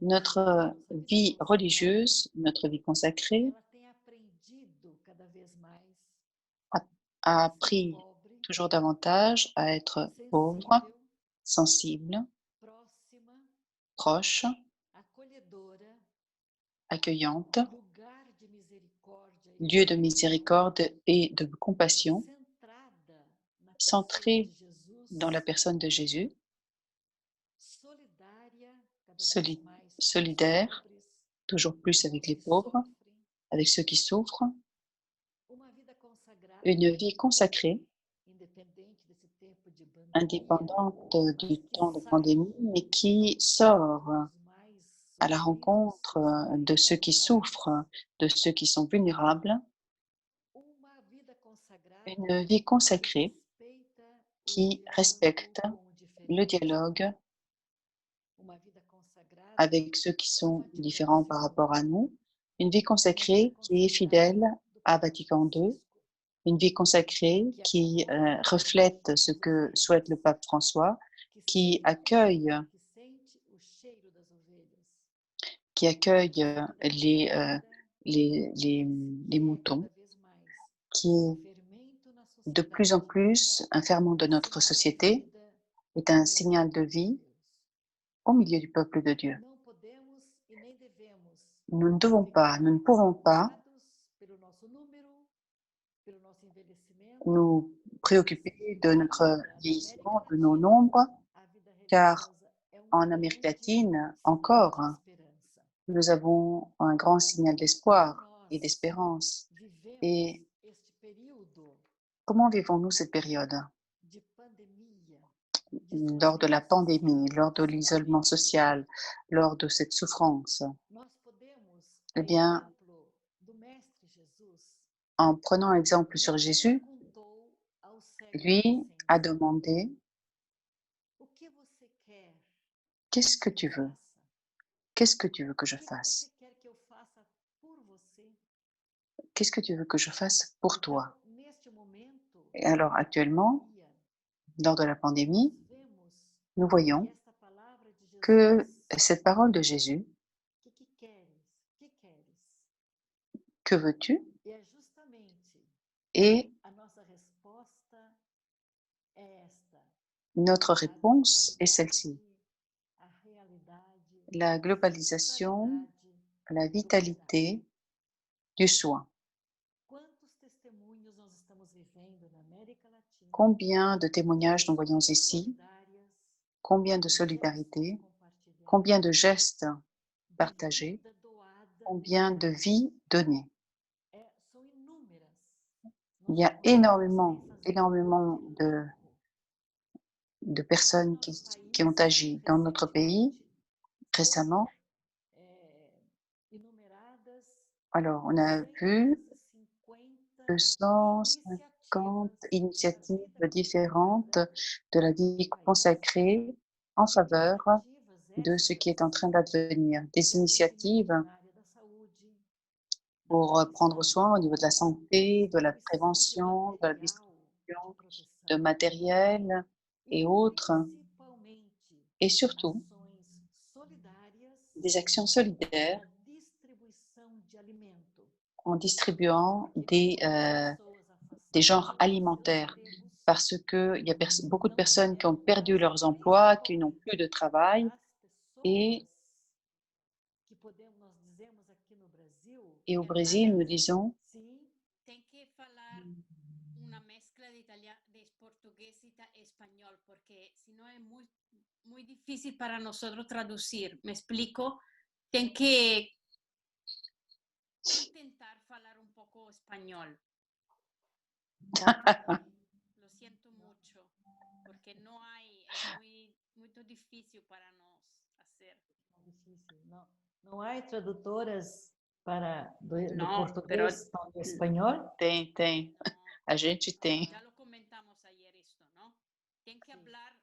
S1: notre vie religieuse, notre vie consacrée a appris toujours davantage à être pauvre, sensible, proche, accueillante, lieu de miséricorde et de compassion, centré dans la personne de Jésus, solidaire, toujours plus avec les pauvres, avec ceux qui souffrent, une vie consacrée, indépendante du temps de pandémie, mais qui sort à la rencontre de ceux qui souffrent, de ceux qui sont vulnérables, une vie consacrée qui respecte le dialogue avec ceux qui sont différents par rapport à nous, une vie consacrée qui est fidèle à Vatican II, une vie consacrée qui reflète ce que souhaite le pape François, qui accueille les moutons, qui est de plus en plus un ferment de notre société, est un signal de vie au milieu du peuple de Dieu. Nous ne devons pas, nous ne pouvons pas nous préoccuper de notre vieillissement, de nos nombres, car en Amérique latine, encore, nous avons un grand signal d'espoir et d'espérance. Et comment vivons-nous cette période? Lors de la pandémie, lors de l'isolement social, lors de cette souffrance, eh bien, en prenant exemple sur Jésus, lui a demandé « Qu'est-ce que tu veux? Qu'est-ce que tu veux que je fasse? Qu'est-ce que tu veux que je fasse pour toi ?» Et alors, actuellement, lors de la pandémie, nous voyons que cette parole de Jésus, « Que veux-tu ?» Et notre réponse est celle-ci. La globalisation, la vitalité du soin. Combien de témoignages nous voyons ici, combien de solidarité, combien de gestes partagés, combien de vies données. Il y a énormément de personnes qui ont agi dans notre pays récemment. Alors, on a vu 250 initiatives différentes de la vie consacrée en faveur de ce qui est en train d'advenir. Des initiatives pour prendre soin au niveau de la santé, de la prévention, de la distribution de matériel et autres. Et surtout, des actions solidaires en distribuant des genres alimentaires, parce qu'il y a beaucoup de personnes qui ont perdu leurs emplois, qui n'ont plus de travail, et au Brésil, nous disons
S2: una mezcla de portugués y español, porque si no es muy difícil para nosotros traducir. ¿Me explico? Tengo que intentar hablar un poco español. Lo siento mucho, porque no hay, es muy difícil para nos hacer.
S8: No hay tradutoras para do
S2: No,
S8: português para o espanhol?
S1: Tem. A gente tem.
S2: Já lo comentamos ayer esto, ¿no?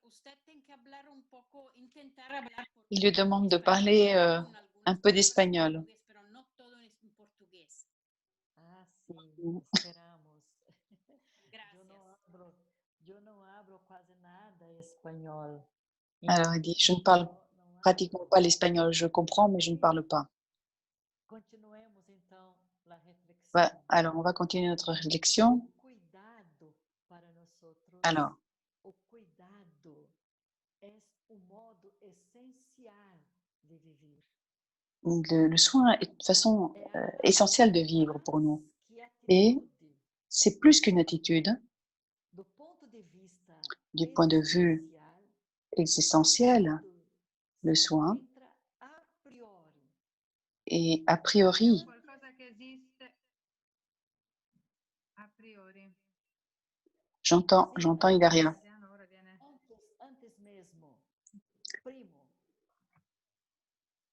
S2: Usted tiene que hablar un poco, intentar hablar.
S1: Il lui demande de parler un peu d'espagnol.
S2: Pero no todo en portugués.
S8: Ah, sim. esperamos.
S2: Gracias.
S8: Yo no hablo quase nada espanhol.
S1: Alors, il dit, je ne parle pratiquement pas l'espagnol. Je comprends, mais je ne parle pas.
S8: Continuemos então la reflexión.
S1: Ouais, alors, on va continuer notre réflexion.
S8: O cuidado para nosotros,
S1: Alors,
S8: o cuidado es un modo esencial de vivir.
S1: le soin est de façon essentielle de vivre pour nous. Et c'est plus qu'une attitude.
S8: Do ponto de vista
S1: Du point de vue existentiel, le soin
S8: a priori.
S1: est a priori.
S7: Qualcosa che esiste a priori.
S1: J'entends Hilaria.
S7: Ora viene.
S8: Antes mesmo, primo.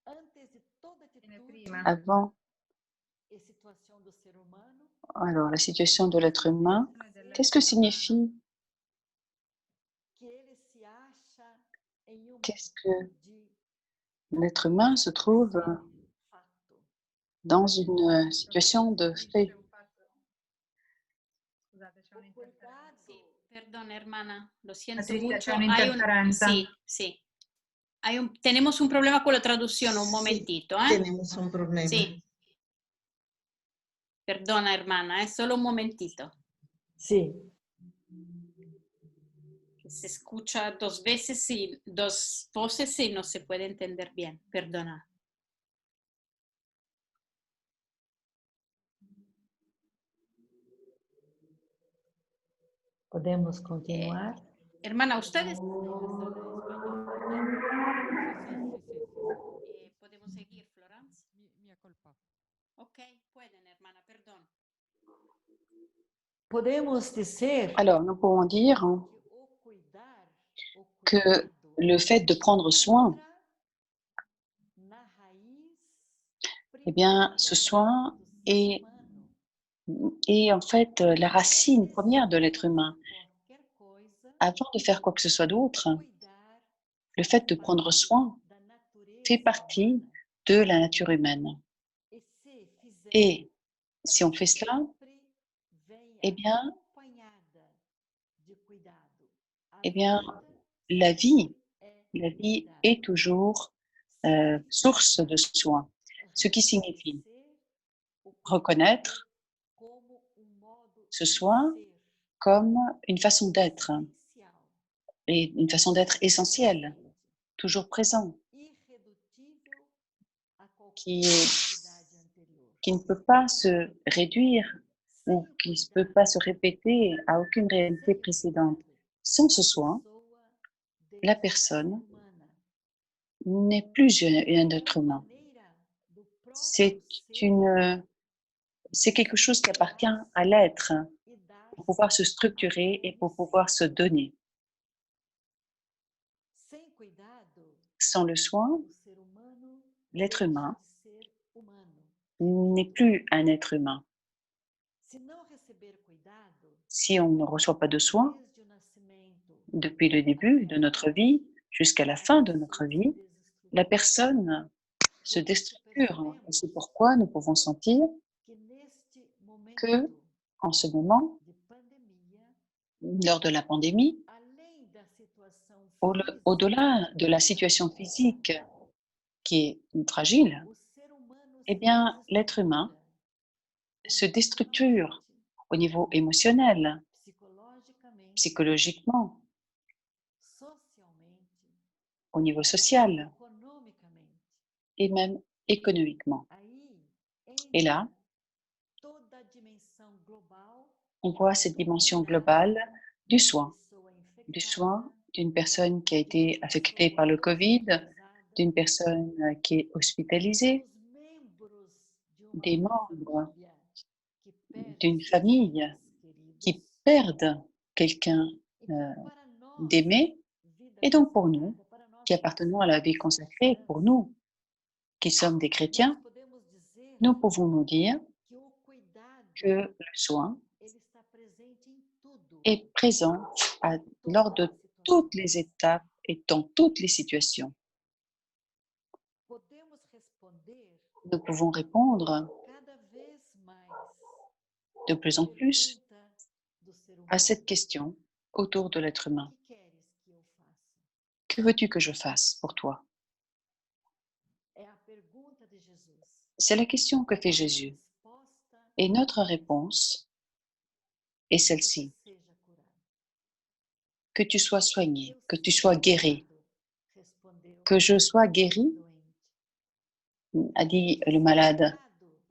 S8: Antes de toda atitude
S1: Avant,
S8: e situação do ser humano,
S1: alors la situation de l'être humain, qu'est-ce que signifie?
S8: que ele se acha em uma
S1: Qu'est-ce que
S8: de
S1: l'être humain se trouve
S8: fato.
S1: dans une situation de fait?
S7: Scusate, c'è
S8: O
S7: un'interferenza.
S2: Sí, perdón, hermana, lo siento
S7: Patricia,
S2: mucho.
S7: c'è un'interferenza.
S2: Sí, sí. Tenemos un problema con la traducción, un
S3: Sí,
S2: momentito, ¿eh?
S3: Tenemos un problema.
S2: Sí. Perdona, hermana, solo un momentito.
S8: Sí.
S2: Se escucha dos veces y dos voces y no se puede entender bien. Perdona.
S8: Podemos continuar.
S2: Hermana, ustedes
S4: Sí.
S2: podemos seguir, Florence.
S4: Mia culpa.
S2: Ok, pueden, hermana, perdón.
S8: Podemos dizer
S1: Alors, nous pouvons dire
S8: que
S1: que le fait de prendre soin, eh bien, ce soin est en fait la racine première de l'être humain. Avant de faire quoi que ce soit d'autre, le fait de prendre soin fait partie de la nature humaine. Et si on fait cela, eh bien, la vie est toujours source de soin, ce qui signifie reconnaître ce soin comme une façon d'être, et une façon d'être essentielle, toujours présent, qui ne peut pas se réduire ou qui ne peut pas se répéter à aucune réalité précédente. Sans ce soin, la personne n'est plus un être humain. C'est quelque chose qui appartient à l'être pour pouvoir se structurer et pour pouvoir se donner. Sans le soin, l'être humain n'est plus un être humain. Si on ne reçoit pas de soins, depuis le début de notre vie jusqu'à la fin de notre vie, la personne se déstructure. Et c'est pourquoi nous pouvons sentir que, en ce moment, lors de la pandémie, au-delà de la situation physique qui est fragile, eh bien, l'être humain se déstructure au niveau émotionnel, psychologiquement, au niveau social et même économiquement. Et là, on voit cette dimension globale du soin d'une personne qui a été affectée par le Covid, d'une personne qui est hospitalisée, des membres d'une famille qui perdent quelqu'un d'aimé. Et donc pour nous, qui appartenons à la vie consacrée, pour nous, qui sommes des chrétiens, nous pouvons nous dire que le soin est présent lors de toutes les étapes et dans toutes les situations. Nous pouvons répondre de plus en plus à cette question autour de l'être humain. Que veux-tu que je fasse pour toi? C'est la question que fait Jésus. Et notre réponse est celle-ci. Que tu sois soigné, que tu sois guéri. Que je sois guéri, a dit le malade,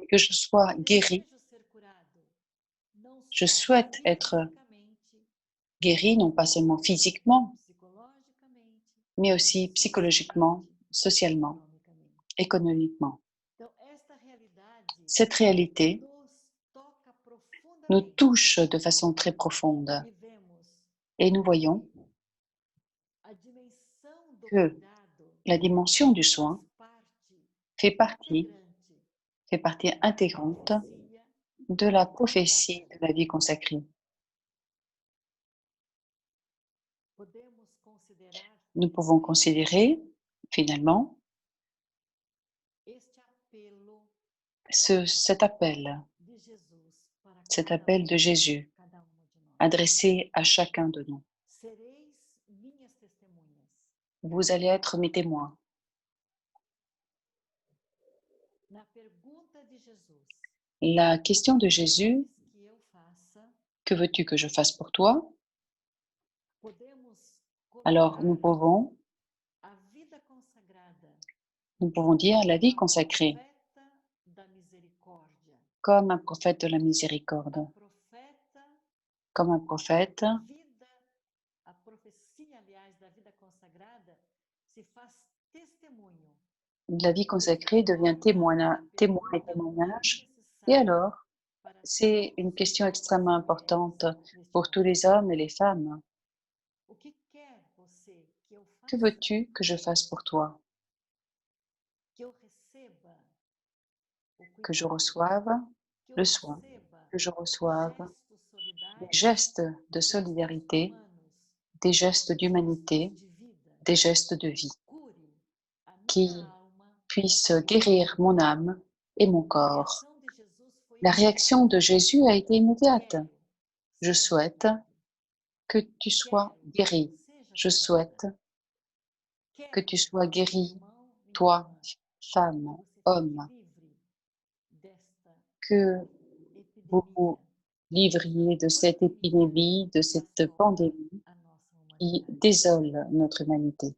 S1: que je sois guéri. Je souhaite être guéri non pas seulement physiquement, mais aussi psychologiquement, socialement, économiquement. Cette réalité nous touche de façon très profonde et nous voyons que la dimension du soin fait partie intégrante de la prophétie de la vie consacrée. Nous pouvons considérer, finalement, cet appel de Jésus adressé à chacun de nous. Vous allez être mes témoins. La question de Jésus, que veux-tu que je fasse pour toi? Alors nous pouvons dire la vie consacrée comme un prophète de la miséricorde, comme un prophète. La vie consacrée devient témoin et témoignage. Et alors, c'est une question extrêmement importante pour tous les hommes et les femmes. Que veux-tu que je fasse pour toi? Que je reçoive le soin, que je reçoive des gestes de solidarité, des gestes d'humanité, des gestes de vie qui puissent guérir mon âme et mon corps. La réaction de Jésus a été immédiate. Je souhaite que tu sois guéri. Je souhaite que tu sois guéri, toi, femme, homme, que vous vous livriez de cette épidémie, de cette pandémie qui désole notre humanité.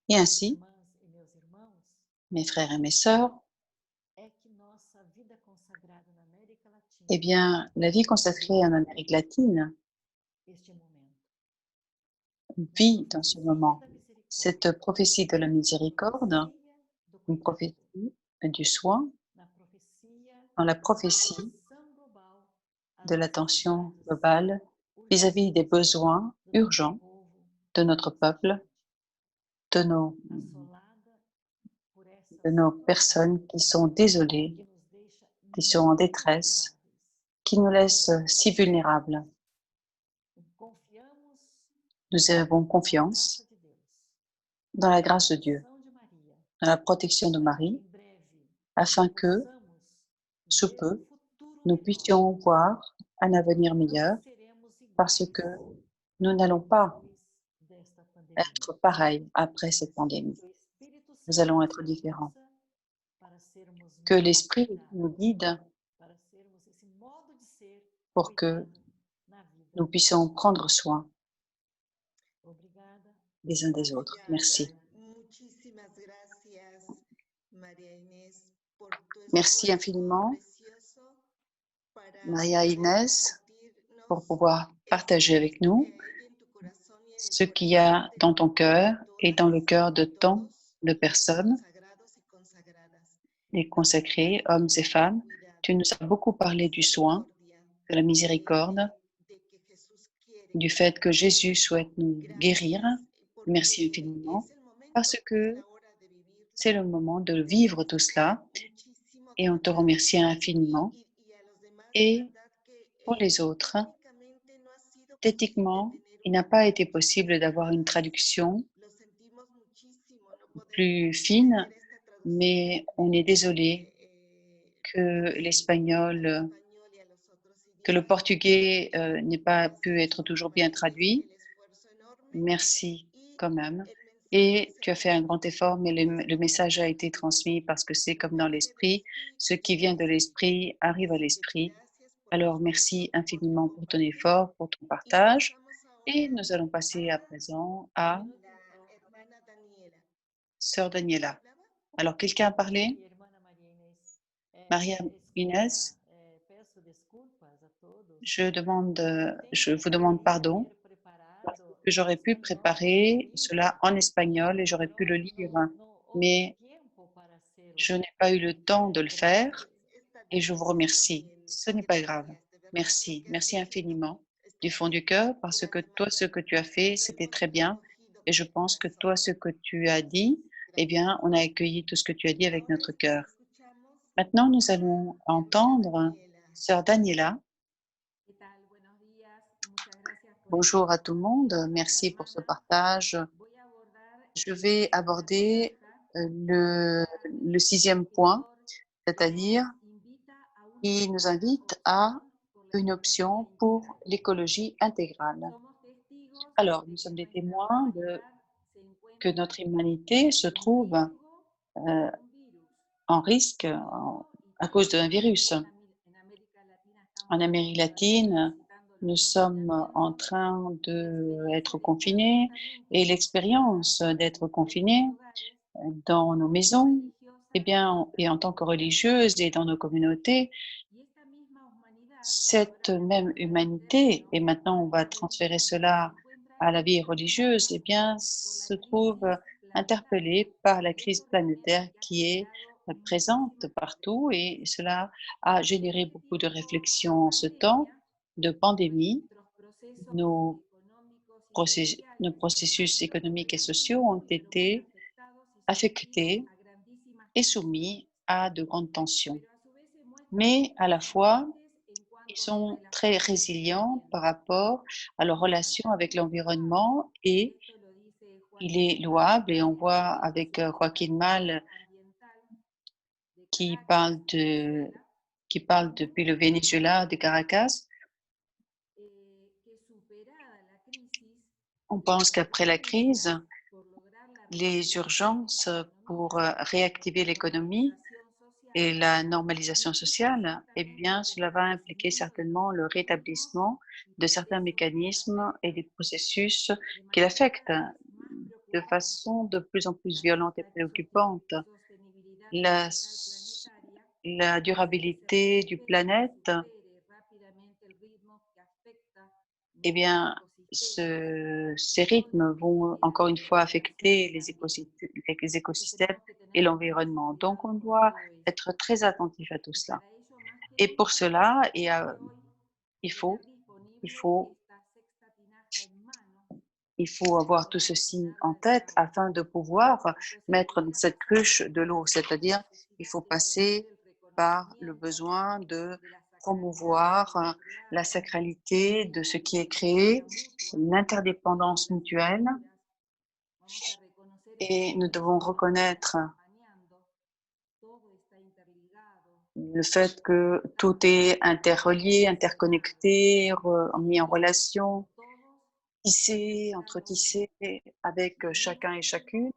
S1: Et ainsi, mes frères et mes sœurs, eh bien, la vie consacrée en Amérique latine vit dans ce moment cette prophétie de la miséricorde, une prophétie du soin, dans la prophétie de l'attention globale vis-à-vis des besoins urgents de notre peuple, de nos personnes qui sont désolées, qui sont en détresse, qui nous laissent si vulnérables. Nous avons confiance dans la grâce de Dieu, dans la protection de Marie, afin que, sous peu, nous puissions voir un avenir meilleur, parce que nous n'allons pas être pareils après cette pandémie. Nous allons être différents. Que l'Esprit nous guide pour que nous puissions prendre soin les uns des autres. Merci. Merci infiniment, Maria Inès, pour pouvoir partager avec nous ce qu'il y a dans ton cœur et dans le cœur de tant de personnes, les consacrés, hommes et femmes. Tu nous as beaucoup parlé du soin, de la miséricorde, du fait que Jésus souhaite nous guérir. Merci infiniment, parce que c'est le moment de vivre tout cela et on te remercie infiniment. Et pour les autres, techniquement, il n'a pas été possible d'avoir une traduction plus fine, mais on est désolé que l'espagnol, que le portugais n'ait pas pu être toujours bien traduit. Merci quand même. Et tu as fait un grand effort, mais le message a été transmis parce que c'est comme dans l'esprit. Ce qui vient de l'esprit arrive à l'esprit. Alors, merci infiniment pour ton effort, pour ton partage. Et nous allons passer à présent à Sœur Daniela. Alors, quelqu'un a parlé? Maria Inès, je vous demande pardon parce que j'aurais pu préparer cela en espagnol et j'aurais pu le lire, mais je n'ai pas eu le temps de le faire et je vous remercie. Ce n'est pas grave. Merci, merci infiniment du fond du cœur parce que toi, ce que tu as fait, c'était très bien et je pense que toi, ce que tu as dit, eh bien, on a accueilli tout ce que tu as dit avec notre cœur. Maintenant, nous allons entendre Sœur Daniela. Bonjour à tout le monde, merci pour ce partage. Je vais aborder le 6e point, c'est-à-dire qui nous invite à une option pour l'écologie intégrale. Alors, nous sommes des témoins que notre humanité se trouve en risque à cause d'un virus. En Amérique latine, nous sommes en train d'être confinés et l'expérience d'être confinés dans nos maisons, eh bien, et en tant que religieuses et dans nos communautés, cette même humanité, et maintenant on va transférer cela à la vie religieuse, eh bien, se trouve interpellée par la crise planétaire qui est présente partout et cela a généré beaucoup de réflexions en ce temps de pandémie. Nos processus économiques et sociaux ont été affectés et soumis à de grandes tensions. Mais à la fois, ils sont très résilients par rapport à leur relation avec l'environnement et il est louable et on voit avec Joaquin Mal qui parle depuis le Venezuela, de Caracas. On pense qu'après la crise, les urgences pour réactiver l'économie et la normalisation sociale, eh bien, cela va impliquer certainement le rétablissement de certains mécanismes et des processus qui l'affectent de façon de plus en plus violente et préoccupante. La durabilité du planète, eh bien, ces rythmes vont encore une fois affecter les écosystèmes et l'environnement. Donc, on doit être très attentif à tout cela. Et pour cela, il faut avoir tout ceci en tête afin de pouvoir mettre dans cette cruche de l'eau, c'est-à-dire il faut passer par le besoin de promouvoir la sacralité de ce qui est créé, l'interdépendance mutuelle, et nous devons reconnaître le fait que tout est interrelié, interconnecté, mis en relation, entretissé avec chacun et chacune,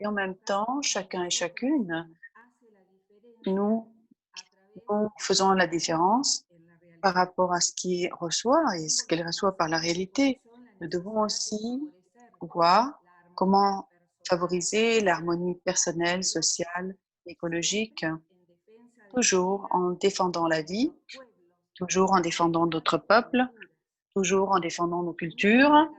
S1: et en même temps, chacun et chacune, nous faisons la différence par rapport à ce qu'il reçoit et ce qu'elle reçoit par la réalité. Nous devons aussi voir comment favoriser l'harmonie personnelle, sociale, écologique, toujours en défendant la vie, toujours en défendant d'autres peuples, toujours en défendant nos cultures.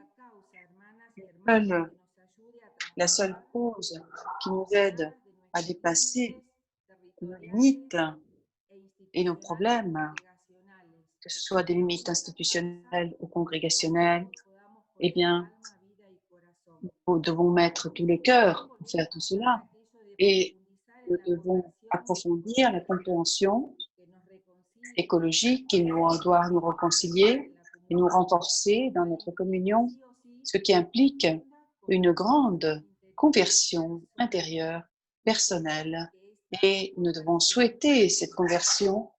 S1: La seule cause qui nous aide à dépasser nos limites et nos problèmes, que ce soit des limites institutionnelles ou congrégationnelles, eh bien, nous devons mettre tous les cœurs pour faire tout cela et nous devons approfondir la compréhension écologique qui doit nous réconcilier et nous renforcer dans notre communion, ce qui implique une grande conversion intérieure, personnelle, Et nous devons souhaiter cette conversion,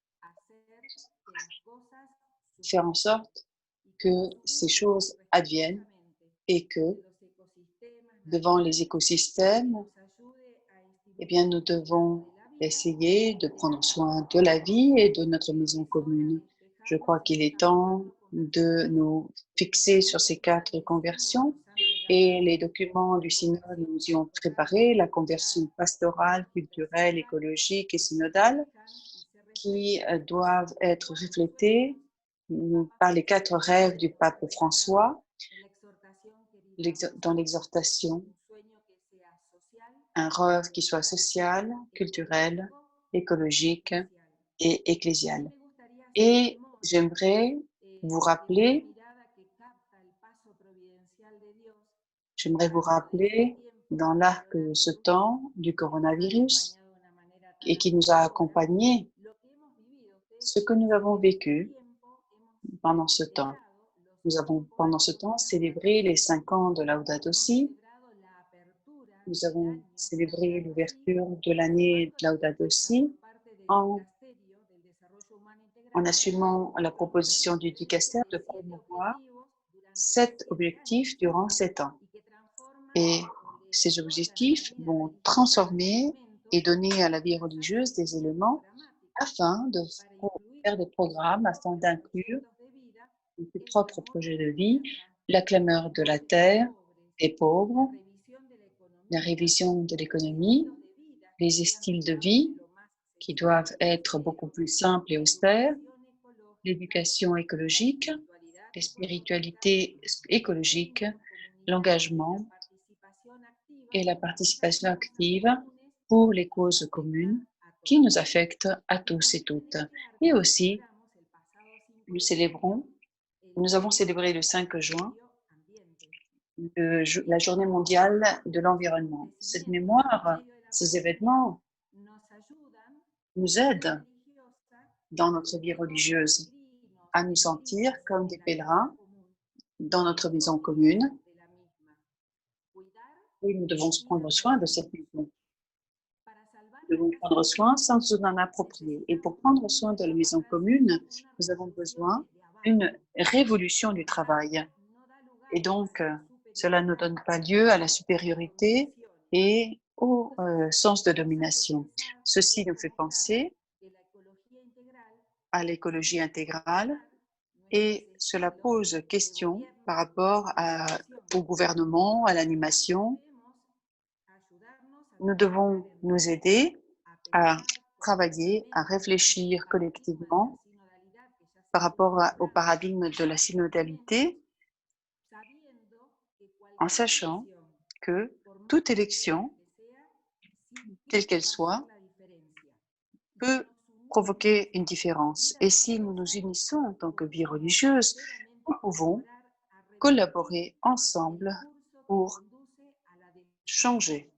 S1: faire en sorte que ces choses adviennent et que devant les écosystèmes, eh bien, nous devons essayer de prendre soin de la vie et de notre maison commune. Je crois qu'il est temps de nous fixer sur ces 4 conversions et les documents du synode nous y ont préparé, la conversion pastorale, culturelle, écologique et synodale, qui doivent être reflétés par les 4 rêves du pape François dans l'exhortation, un rêve qui soit social, culturel, écologique et ecclésial. Et j'aimerais vous rappeler dans l'arc de ce temps du coronavirus et qui nous a accompagnés, ce que nous avons vécu pendant ce temps. Nous avons pendant ce temps célébré les 5 ans de Laudato Si. Nous avons célébré l'ouverture de l'année de Laudato Si en assumant la proposition du dicaster de promouvoir 7 objectifs durant 7 ans. Et ces objectifs vont transformer et donner à la vie religieuse des éléments afin de faire des programmes, afin d'inclure ses propres projets de vie, la clameur de la terre, des pauvres, la révision de l'économie, les styles de vie qui doivent être beaucoup plus simples et austères, l'éducation écologique, les spiritualités écologiques, l'engagement et la participation active pour les causes communes qui nous affectent à tous et toutes. Et aussi, nous avons célébré le 5 juin la journée mondiale de l'environnement. Cette mémoire, ces événements nous aident dans notre vie religieuse à nous sentir comme des pèlerins dans notre maison commune. Et nous devons prendre soin de cette maison. Nous devons prendre soin sans nous en approprier. Et pour prendre soin de la maison commune, nous avons besoin d'une révolution du travail. Et donc, cela ne donne pas lieu à la supériorité et au sens de domination. Ceci nous fait penser à l'écologie intégrale et cela pose question par rapport au gouvernement, à l'animation. Nous devons nous aider à travailler, à réfléchir collectivement par rapport au paradigme de la synodalité, en sachant que toute élection, quelle qu'elle soit, peut provoquer une différence. Et si nous nous unissons en tant que vie religieuse, nous pouvons collaborer ensemble pour changer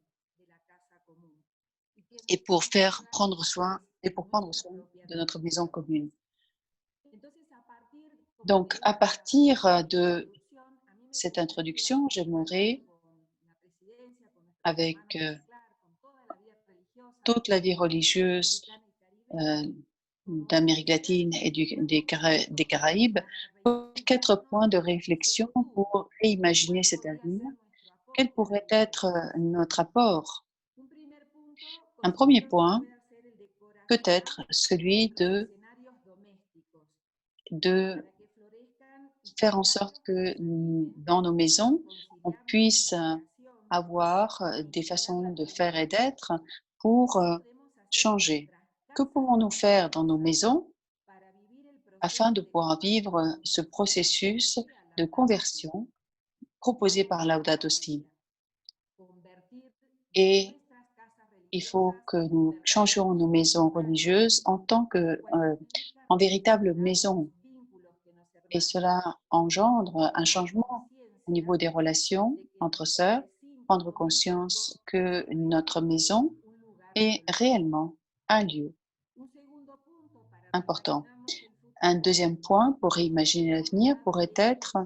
S1: et pour prendre soin de notre maison commune. Donc, à partir de cette introduction, j'aimerais, avec toute la vie religieuse d'Amérique latine et des Caraïbes, 4 points de réflexion pour réimaginer cet avenir. Quel pourrait être notre apport? Un premier point peut être celui de faire en sorte que dans nos maisons, on puisse avoir des façons de faire et d'être pour changer. Que pouvons-nous faire dans nos maisons afin de pouvoir vivre ce processus de conversion proposé par Laudato Si? Et il faut que nous changions nos maisons religieuses en véritables maisons. Et cela engendre un changement au niveau des relations entre sœurs, prendre conscience que notre maison est réellement un lieu important. Un deuxième point pour réimaginer l'avenir pourrait être,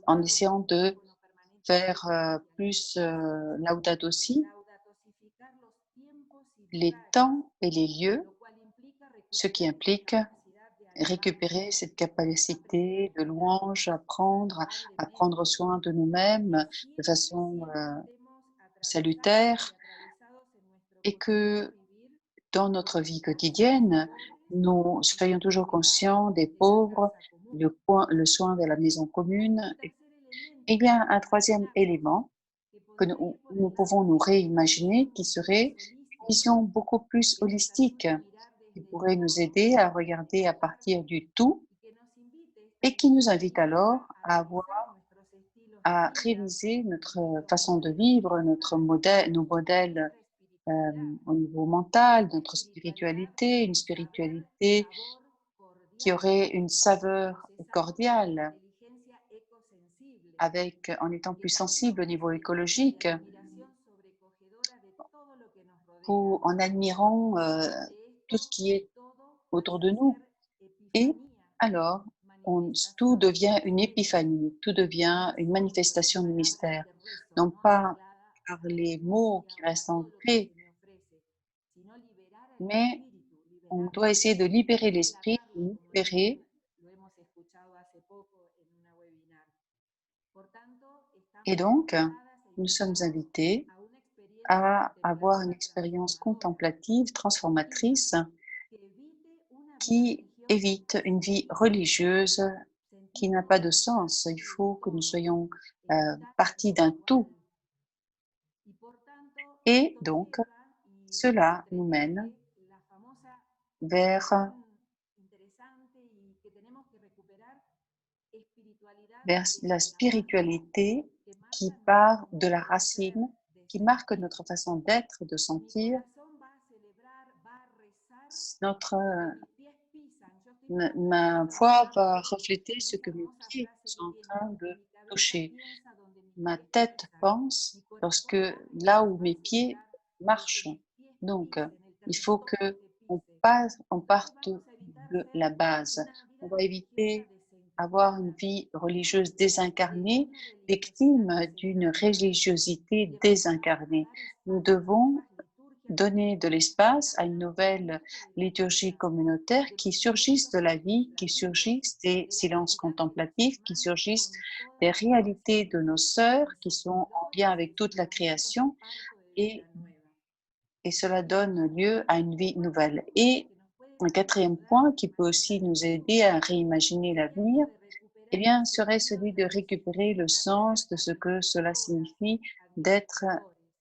S1: en essayant de faire plus Laudato Si, les temps et les lieux, ce qui implique récupérer cette capacité de louange, apprendre à prendre soin de nous-mêmes de façon salutaire, et que dans notre vie quotidienne, nous soyons toujours conscients des pauvres, le soin de la maison commune. Et il y a un troisième élément que nous pouvons nous réimaginer, qui serait une vision beaucoup plus holistique, qui pourrait nous aider à regarder à partir du tout et qui nous invite alors à réviser notre façon de vivre, nos modèles au niveau mental, notre spiritualité, une spiritualité qui aurait une saveur cordiale, en étant plus sensible au niveau écologique, ou en admirant tout ce qui est autour de nous. Et alors, tout devient une épiphanie, tout devient une manifestation du mystère, non pas par les mots qui restent ancrés, mais on doit essayer de libérer l'esprit, de libérer. Et donc, nous sommes invités à avoir une expérience contemplative, transformatrice, qui évite une vie religieuse qui n'a pas de sens. Il faut que nous soyons partie d'un tout. Et donc, cela nous mène vers la spiritualité qui part de la racine, qui marque notre façon d'être, de sentir. Ma foi va refléter ce que mes pieds sont en train de toucher. Ma tête pense lorsque là où mes pieds marchent. Donc, il faut qu'on parte de la base. On va éviter avoir une vie religieuse désincarnée, victime d'une religiosité désincarnée. Nous devons donner de l'espace à une nouvelle liturgie communautaire qui surgisse de la vie, qui surgisse des silences contemplatifs, qui surgissent des réalités de nos sœurs qui sont en lien avec toute la création, et cela donne lieu à une vie nouvelle. Et un quatrième point qui peut aussi nous aider à réimaginer l'avenir, eh bien, serait celui de récupérer le sens de ce que cela signifie d'être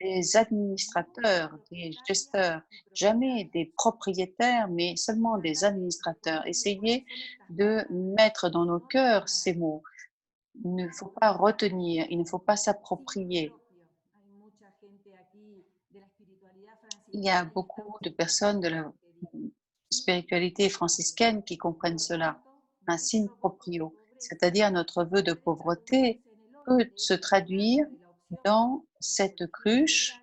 S1: des administrateurs, des gesteurs, jamais des propriétaires, mais seulement des administrateurs. Essayez de mettre dans nos cœurs ces mots. Il ne faut pas retenir, il ne faut pas s'approprier. Il y a beaucoup de personnes de la spiritualité franciscaine qui comprennent cela, un signe proprio, c'est-à-dire notre vœu de pauvreté peut se traduire dans cette cruche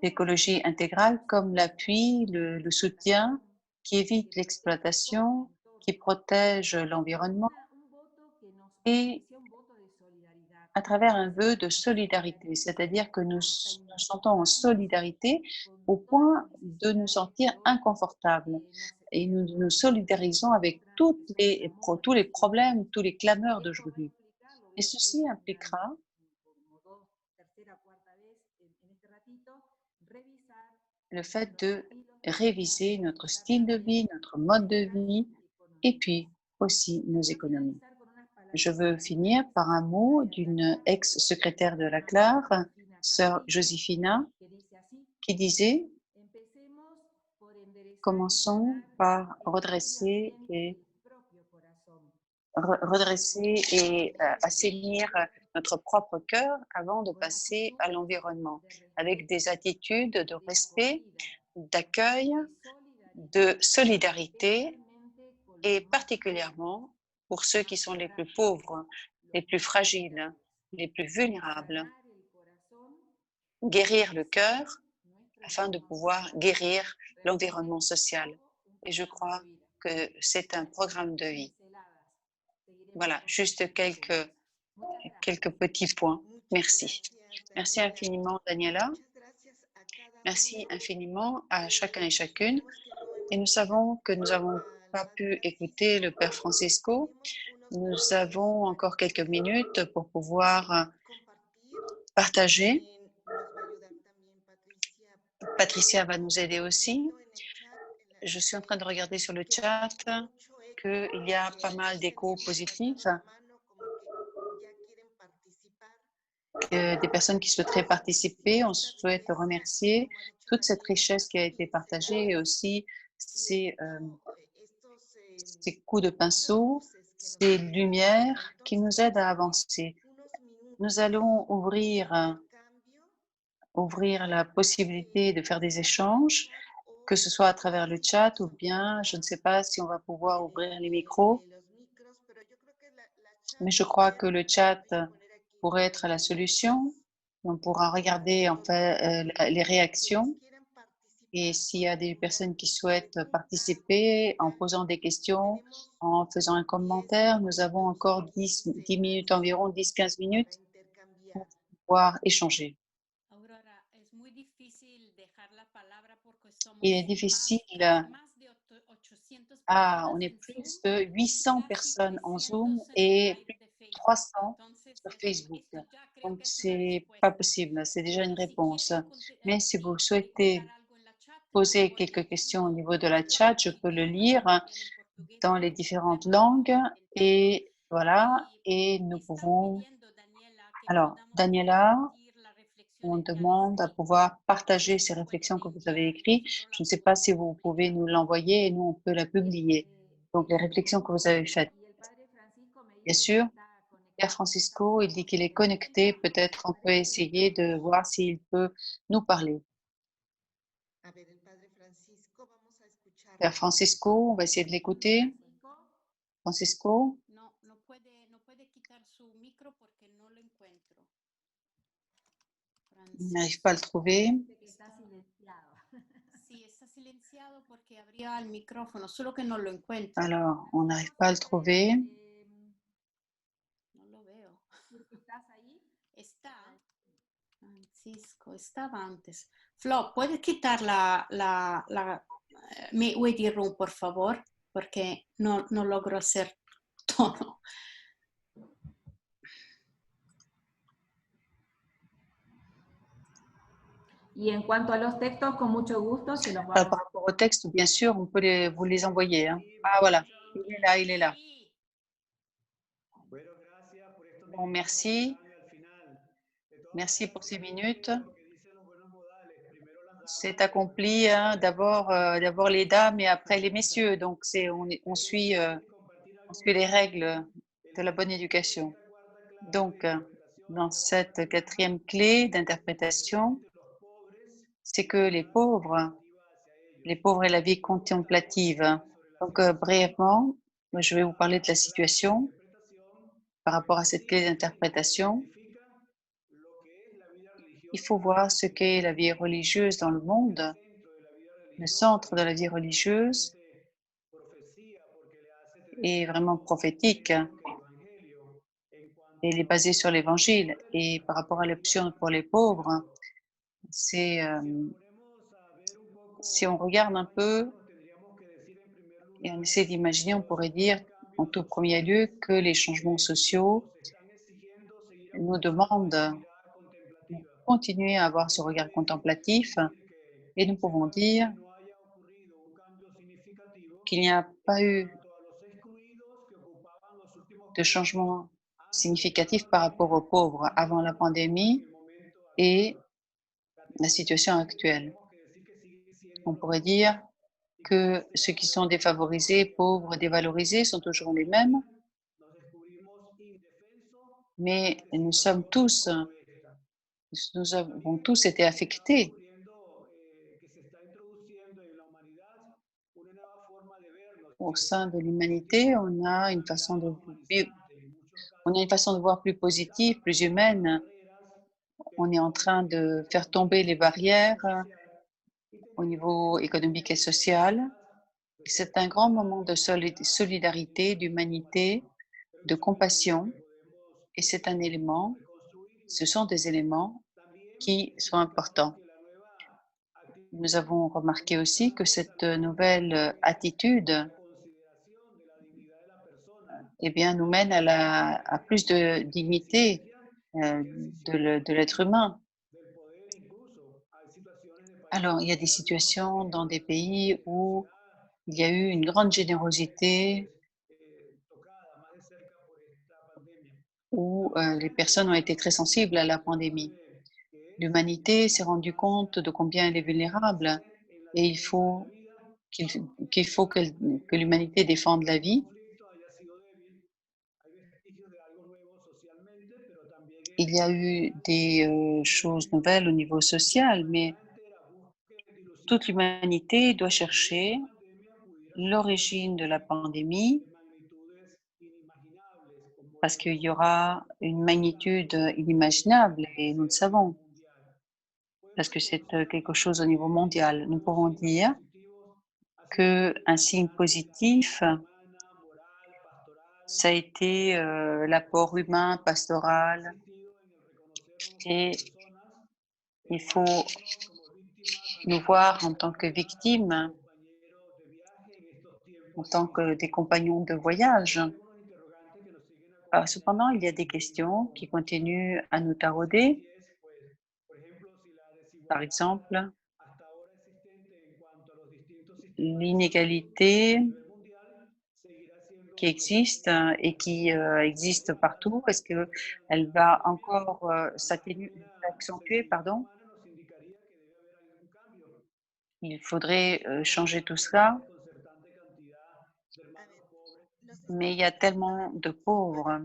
S1: d'écologie intégrale comme l'appui, le soutien qui évite l'exploitation, qui protège l'environnement, et à travers un vœu de solidarité, c'est-à-dire que nous nous sentons en solidarité au point de nous sentir inconfortables et nous nous solidarisons avec tous les problèmes, tous les clameurs d'aujourd'hui. Et ceci impliquera le fait de réviser notre style de vie, notre mode de vie et puis aussi nos économies. Je veux finir par un mot d'une ex-secrétaire de la CLAR, sœur Josefina, qui disait « Commençons par redresser et assainir notre propre cœur avant de passer à l'environnement, avec des attitudes de respect, d'accueil, de solidarité, et particulièrement pour ceux qui sont les plus pauvres, les plus fragiles, les plus vulnérables. Guérir le cœur afin de pouvoir guérir l'environnement social. Et je crois que c'est un programme de vie. Voilà, juste quelques petits points. Merci. Merci infiniment, Daniela. Merci infiniment à chacun et chacune. Et nous savons que nous n'avons pas pu écouter le Père Francisco. Nous avons encore quelques minutes pour pouvoir partager. Patricia va nous aider aussi. Je suis en train de regarder sur le chat qu'il y a pas mal d'échos positifs, des personnes qui souhaiteraient participer. On souhaite remercier toute cette richesse qui a été partagée et aussi ces coups de pinceau, ces lumières qui nous aident à avancer. Nous allons ouvrir la possibilité de faire des échanges, que ce soit à travers le chat ou bien, je ne sais pas si on va pouvoir ouvrir les micros, mais je crois que le chat pourrait être la solution. On pourra regarder en fait les réactions et s'il y a des personnes qui souhaitent participer en posant des questions, en faisant un commentaire, nous avons encore 10 minutes environ, 10-15 minutes pour pouvoir échanger. Il est difficile. On est plus de 800 personnes en Zoom et plus de 300 sur Facebook. Donc, c'est pas possible. C'est déjà une réponse. Mais si vous souhaitez poser quelques questions au niveau de la chat, je peux le lire dans les différentes langues. Et voilà. Et nous pouvons... Alors, Daniela, on demande à pouvoir partager ces réflexions que vous avez écrites. Je ne sais pas si vous pouvez nous l'envoyer et nous, on peut la publier. Donc, les réflexions que vous avez faites. Bien sûr, Père Francisco, il dit qu'il est connecté. Peut-être on peut essayer de voir s'il peut nous parler. Père Francisco, on va essayer de l'écouter. Francisco? Il n'arrive pas à le trouver. Alors, on n'arrive pas à le trouver.
S2: Flo, ¿puedes quitar mi waiting room, por favor? Porque no logro hacer todo.
S7: Y en cuanto a los textos, con mucho gusto se los
S1: Par
S7: vamos.
S1: rapport au texte, bien sûr, on peut vous les envoyer. Hein. Ah, voilà, il est là, il est là. Bon, merci. Merci pour ces minutes. C'est accompli hein, d'abord les dames et après les messieurs. Donc, on suit les règles de la bonne éducation. Donc, dans cette quatrième clé d'interprétation, c'est que les pauvres et la vie contemplative. Donc, brièvement, je vais vous parler de la situation par rapport à cette clé d'interprétation. Il faut voir ce qu'est la vie religieuse dans le monde. Le centre de la vie religieuse est vraiment prophétique et il est basé sur l'Évangile. Et par rapport à l'option pour les pauvres, c'est si on regarde un peu et on essaie d'imaginer, on pourrait dire en tout premier lieu que les changements sociaux nous demandent de continuer à avoir ce regard contemplatif et nous pouvons dire qu'il n'y a pas eu de changement significatif par rapport aux pauvres avant la pandémie et la situation actuelle. On pourrait dire que ceux qui sont défavorisés, pauvres, dévalorisés sont toujours les mêmes, mais nous avons tous été affectés. Au sein de l'humanité, on a une façon de voir plus positive, plus humaine. On est en train de faire tomber les barrières au niveau économique et social. C'est un grand moment de solidarité, d'humanité, de compassion, et c'est un élément, ce sont des éléments qui sont importants. Nous avons remarqué aussi que cette nouvelle attitude eh bien, nous mène à plus de dignité de l'être humain. Alors, il y a des situations dans des pays où il y a eu une grande générosité, où les personnes ont été très sensibles à la pandémie. L'humanité s'est rendue compte de combien elle est vulnérable et il faut que l'humanité défende la vie. Il y a eu des choses nouvelles au niveau social, mais toute l'humanité doit chercher l'origine de la pandémie parce qu'il y aura une magnitude inimaginable et nous le savons, parce que c'est quelque chose au niveau mondial. Nous pouvons dire qu'un signe positif, ça a été l'apport humain, pastoral, et il faut nous voir en tant que victimes, en tant que des compagnons de voyage. Cependant, il y a des questions qui continuent à nous tarauder. Par exemple, l'inégalité qui existe et qui existe partout, est-ce qu'elle va encore s'accentuer, pardon? Il faudrait changer tout cela, mais il y a tellement de pauvres.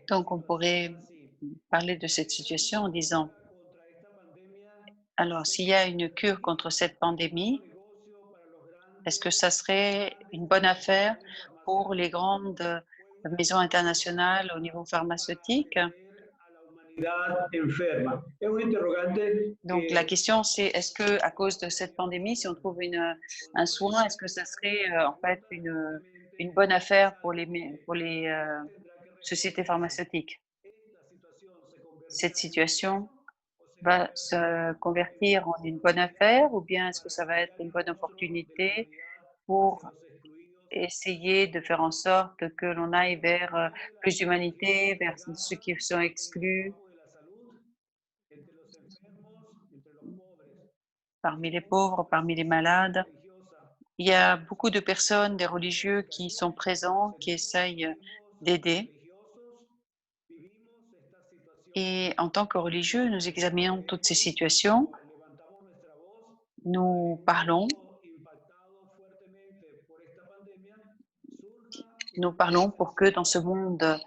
S1: Donc, on pourrait parler de cette situation en disant, alors, s'il y a une cure contre cette pandémie, est-ce que ça serait une bonne affaire pour les grandes maisons internationales au niveau pharmaceutique? Donc, la question, c'est est-ce que à cause de cette pandémie, si on trouve un soin, est-ce que ça serait en fait une bonne affaire pour les sociétés pharmaceutiques? Cette situation va se convertir en une bonne affaire ou bien est-ce que ça va être une bonne opportunité pour essayer de faire en sorte que l'on aille vers plus d'humanité, vers ceux qui sont exclus, parmi les pauvres, parmi les malades? Il y a beaucoup de personnes, des religieux qui sont présents, qui essayent d'aider. Et en tant que religieux, nous examinons toutes ces situations, nous parlons pour que dans ce monde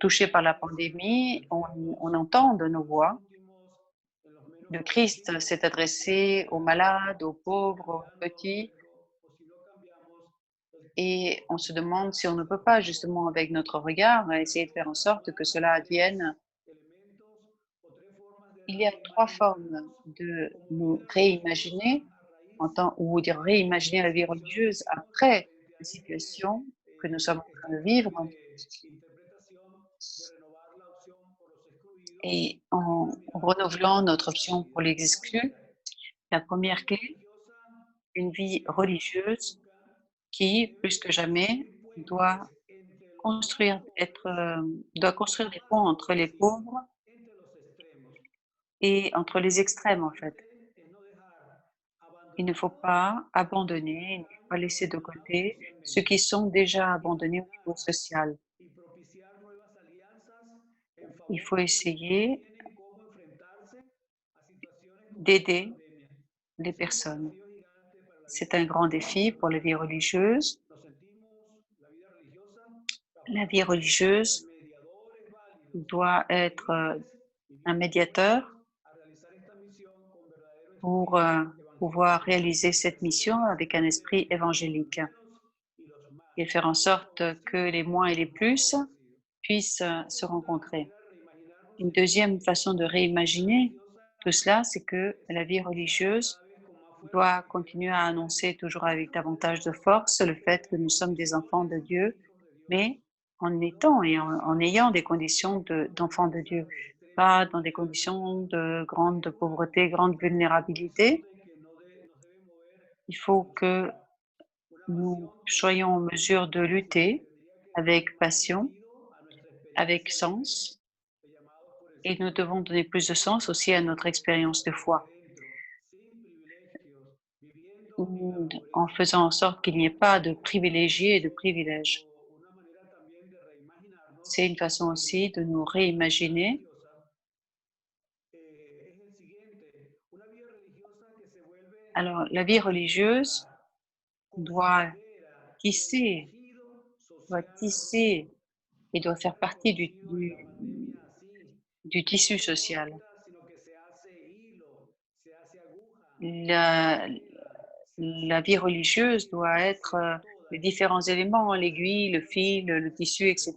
S1: touché par la pandémie, on entende nos voix. Le Christ s'est adressé aux malades, aux pauvres, aux petits, et on se demande si on ne peut pas justement avec notre regard essayer de faire en sorte que cela advienne. Il y a 3 formes de nous réimaginer ou de réimaginer la vie religieuse après la situation que nous sommes en train de vivre. Et en renouvelant notre option pour les exclus, la première clé, une vie religieuse qui, plus que jamais, doit construire des ponts entre les pauvres et entre les extrêmes, en fait. Il ne faut pas abandonner, il ne faut pas laisser de côté ceux qui sont déjà abandonnés au niveau social. Il faut essayer d'aider les personnes. C'est un grand défi pour la vie religieuse. La vie religieuse doit être un médiateur pour pouvoir réaliser cette mission avec un esprit évangélique et faire en sorte que les moins et les plus puissent se rencontrer. Une deuxième façon de réimaginer tout cela, c'est que la vie religieuse doit continuer à annoncer toujours avec davantage de force le fait que nous sommes des enfants de Dieu, mais en étant et en ayant des conditions d'enfants de Dieu, pas dans des conditions de grande pauvreté, grande vulnérabilité. Il faut que nous soyons en mesure de lutter avec passion, avec sens, et nous devons donner plus de sens aussi à notre expérience de foi, en faisant en sorte qu'il n'y ait pas de privilégiés et de privilèges. C'est une façon aussi de nous réimaginer. Alors, la vie religieuse doit tisser, et doit faire partie du tissu social. La vie religieuse doit être les différents éléments, l'aiguille, le fil, le tissu, etc.,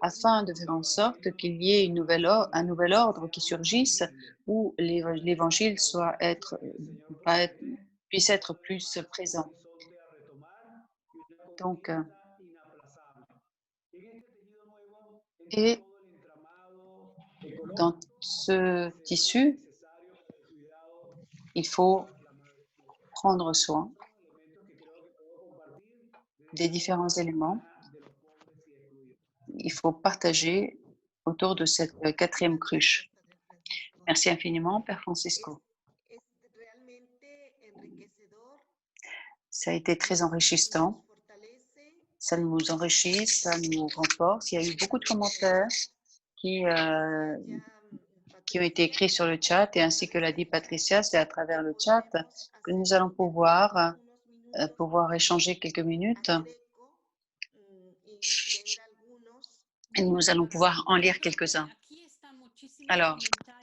S1: afin de faire en sorte qu'il y ait un nouvel ordre qui surgisse où l'Évangile puisse être plus présent. Donc, et dans ce tissu, il faut prendre soin des différents éléments. Il faut partager autour de cette quatrième cruche. Merci infiniment, Père Francisco. Ça a été très enrichissant. Ça nous enrichit, ça nous renforce. Il y a eu beaucoup de commentaires qui ont été écrits sur le chat, et ainsi que l'a dit Patricia, c'est à travers le chat que nous allons pouvoir échanger quelques minutes. Et nous allons pouvoir en lire quelques-uns. Alors,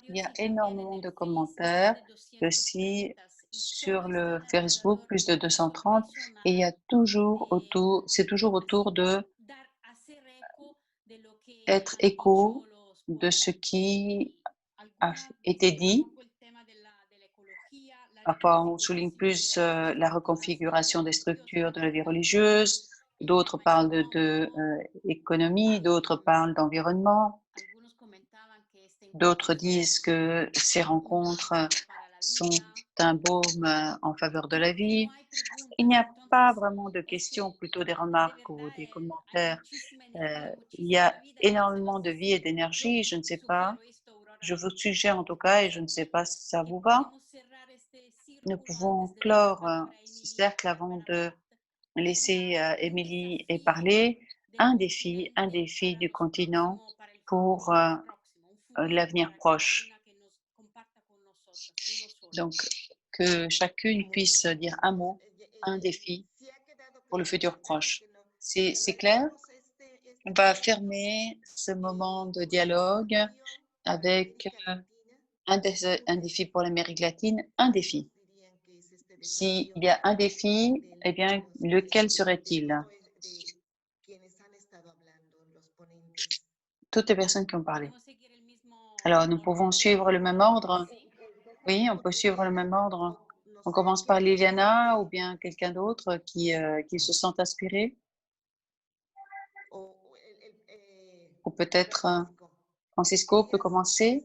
S1: il y a énormément de commentaires aussi sur le Facebook, plus de 230, et il y a c'est toujours autour de être écho de ce qui a été dit. Parfois, on souligne plus la reconfiguration des structures de la vie religieuse, d'autres parlent d'économie, d'autres parlent d'environnement, d'autres disent que ces rencontres sont un baume en faveur de la vie. Il n'y a pas vraiment de questions, plutôt des remarques ou des commentaires. Il y a énormément de vie et d'énergie, je ne sais pas. Je vous suggère en tout cas, et je ne sais pas si ça vous va, nous pouvons clore ce cercle avant de laisser Émilie parler. Un défi du continent pour l'avenir proche. Donc, que chacune puisse dire un mot, un défi pour le futur proche. C'est clair? On va fermer ce moment de dialogue avec un défi pour l'Amérique latine, un défi. S'il y a un défi, eh bien, lequel serait-il? Toutes les personnes qui ont parlé. Alors, nous pouvons suivre le même ordre? Oui, on peut suivre le même ordre. On commence par Liliana ou bien quelqu'un d'autre qui se sent inspiré? Ou peut-être Francisco peut commencer?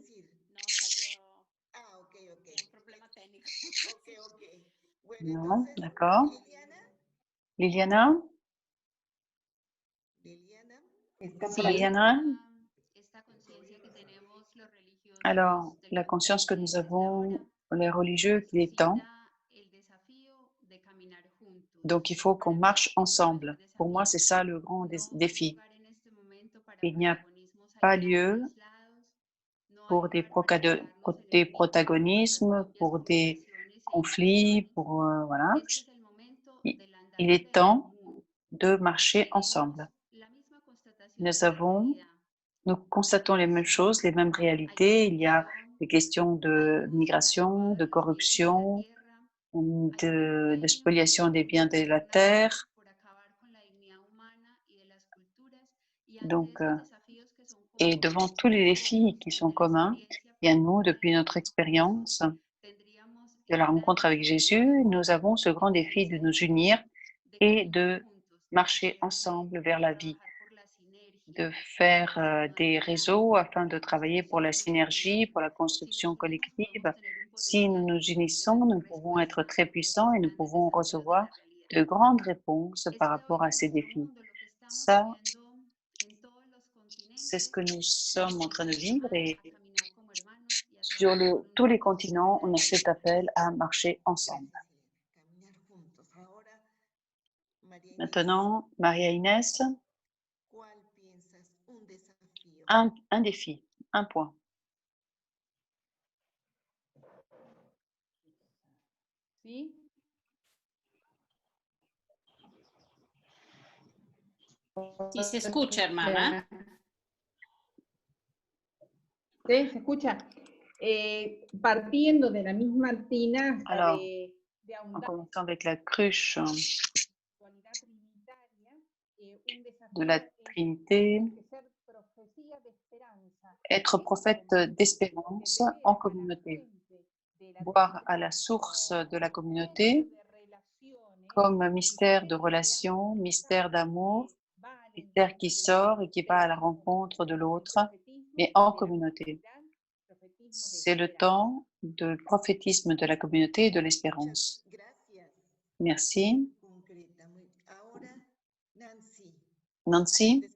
S1: Non, d'accord. Liliana? Liliana? Alors, la conscience que nous avons, les religieux, qu'il est temps. Donc, il faut qu'on marche ensemble. Pour moi, c'est ça le grand défi. Il n'y a pas lieu pour des protagonismes, pour des conflits, voilà. Il est temps de marcher ensemble. Nous constatons les mêmes choses, les mêmes réalités. Il y a des questions de migration, de corruption, de spoliation des biens de la terre. Donc, et devant tous les défis qui sont communs, et à nous, depuis notre expérience, de la rencontre avec Jésus, nous avons ce grand défi de nous unir et de marcher ensemble vers la vie, de faire des réseaux afin de travailler pour la synergie, pour la construction collective. Si nous nous unissons, nous pouvons être très puissants et nous pouvons recevoir de grandes réponses par rapport à ces défis. Ça, c'est ce que nous sommes en train de vivre et sur tous les continents, on a cet appel à marcher ensemble. Maintenant, Maria Inès, un défi, un point.
S10: Sí.
S2: Sí se escucha, hermana.
S10: Sí, se escucha. Partiendo de la misma tinaja
S1: Alors,
S10: de
S1: en commençant avec la cruche de la Trinité, être prophète d'espérance en communauté, boire à la source de la communauté comme mystère de relation, mystère d'amour, mystère qui sort et qui va à la rencontre de l'autre, mais en communauté. C'est le temps du prophétisme de la communauté et de l'espérance. Merci. Nancy.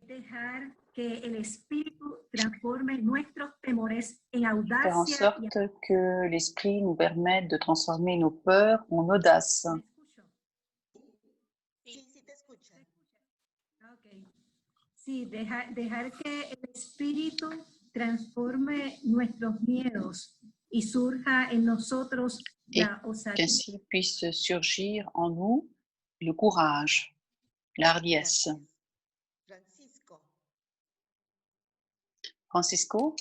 S11: Dejar que el Espíritu transforme nuestros temores en
S1: Faire en
S11: audacia.
S1: sorte que l'Esprit nous permette de transformer nos peurs en audace.
S11: Sí, dejar que el Espíritu transforme nuestros miedos y surja en nosotros la osadía.
S1: Qu'ainsi puisse surgir en nous le courage, la hardiesse. Francisco.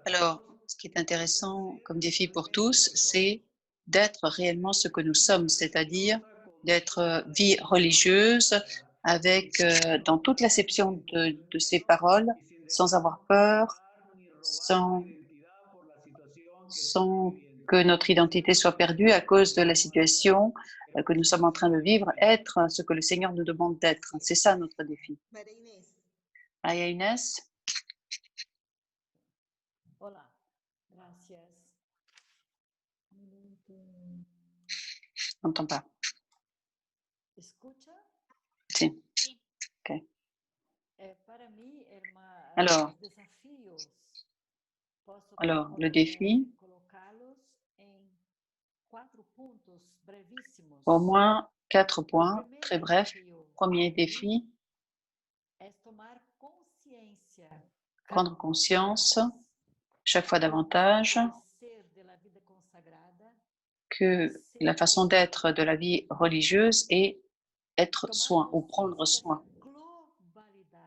S1: Alors, ce qui est intéressant comme défi pour tous, c'est d'être réellement ce que nous sommes, c'est-à-dire d'être vie religieuse avec, dans toute l'acception de ces paroles, sans avoir peur, sans que notre identité soit perdue à cause de la situation que nous sommes en train de vivre, être ce que le Seigneur nous demande d'être. C'est ça notre défi. Maria Inés.
S8: Hola, gracias.
S1: On n'entend pas.
S8: ¿Escucha?
S1: Sí. Ok.
S8: Para mí,
S1: Alors,
S8: los desafíos,
S1: le défi, au moins 4 points, très brefs. Premier défi, prendre conscience, chaque fois davantage, que la façon d'être de la vie religieuse est être soin ou prendre soin.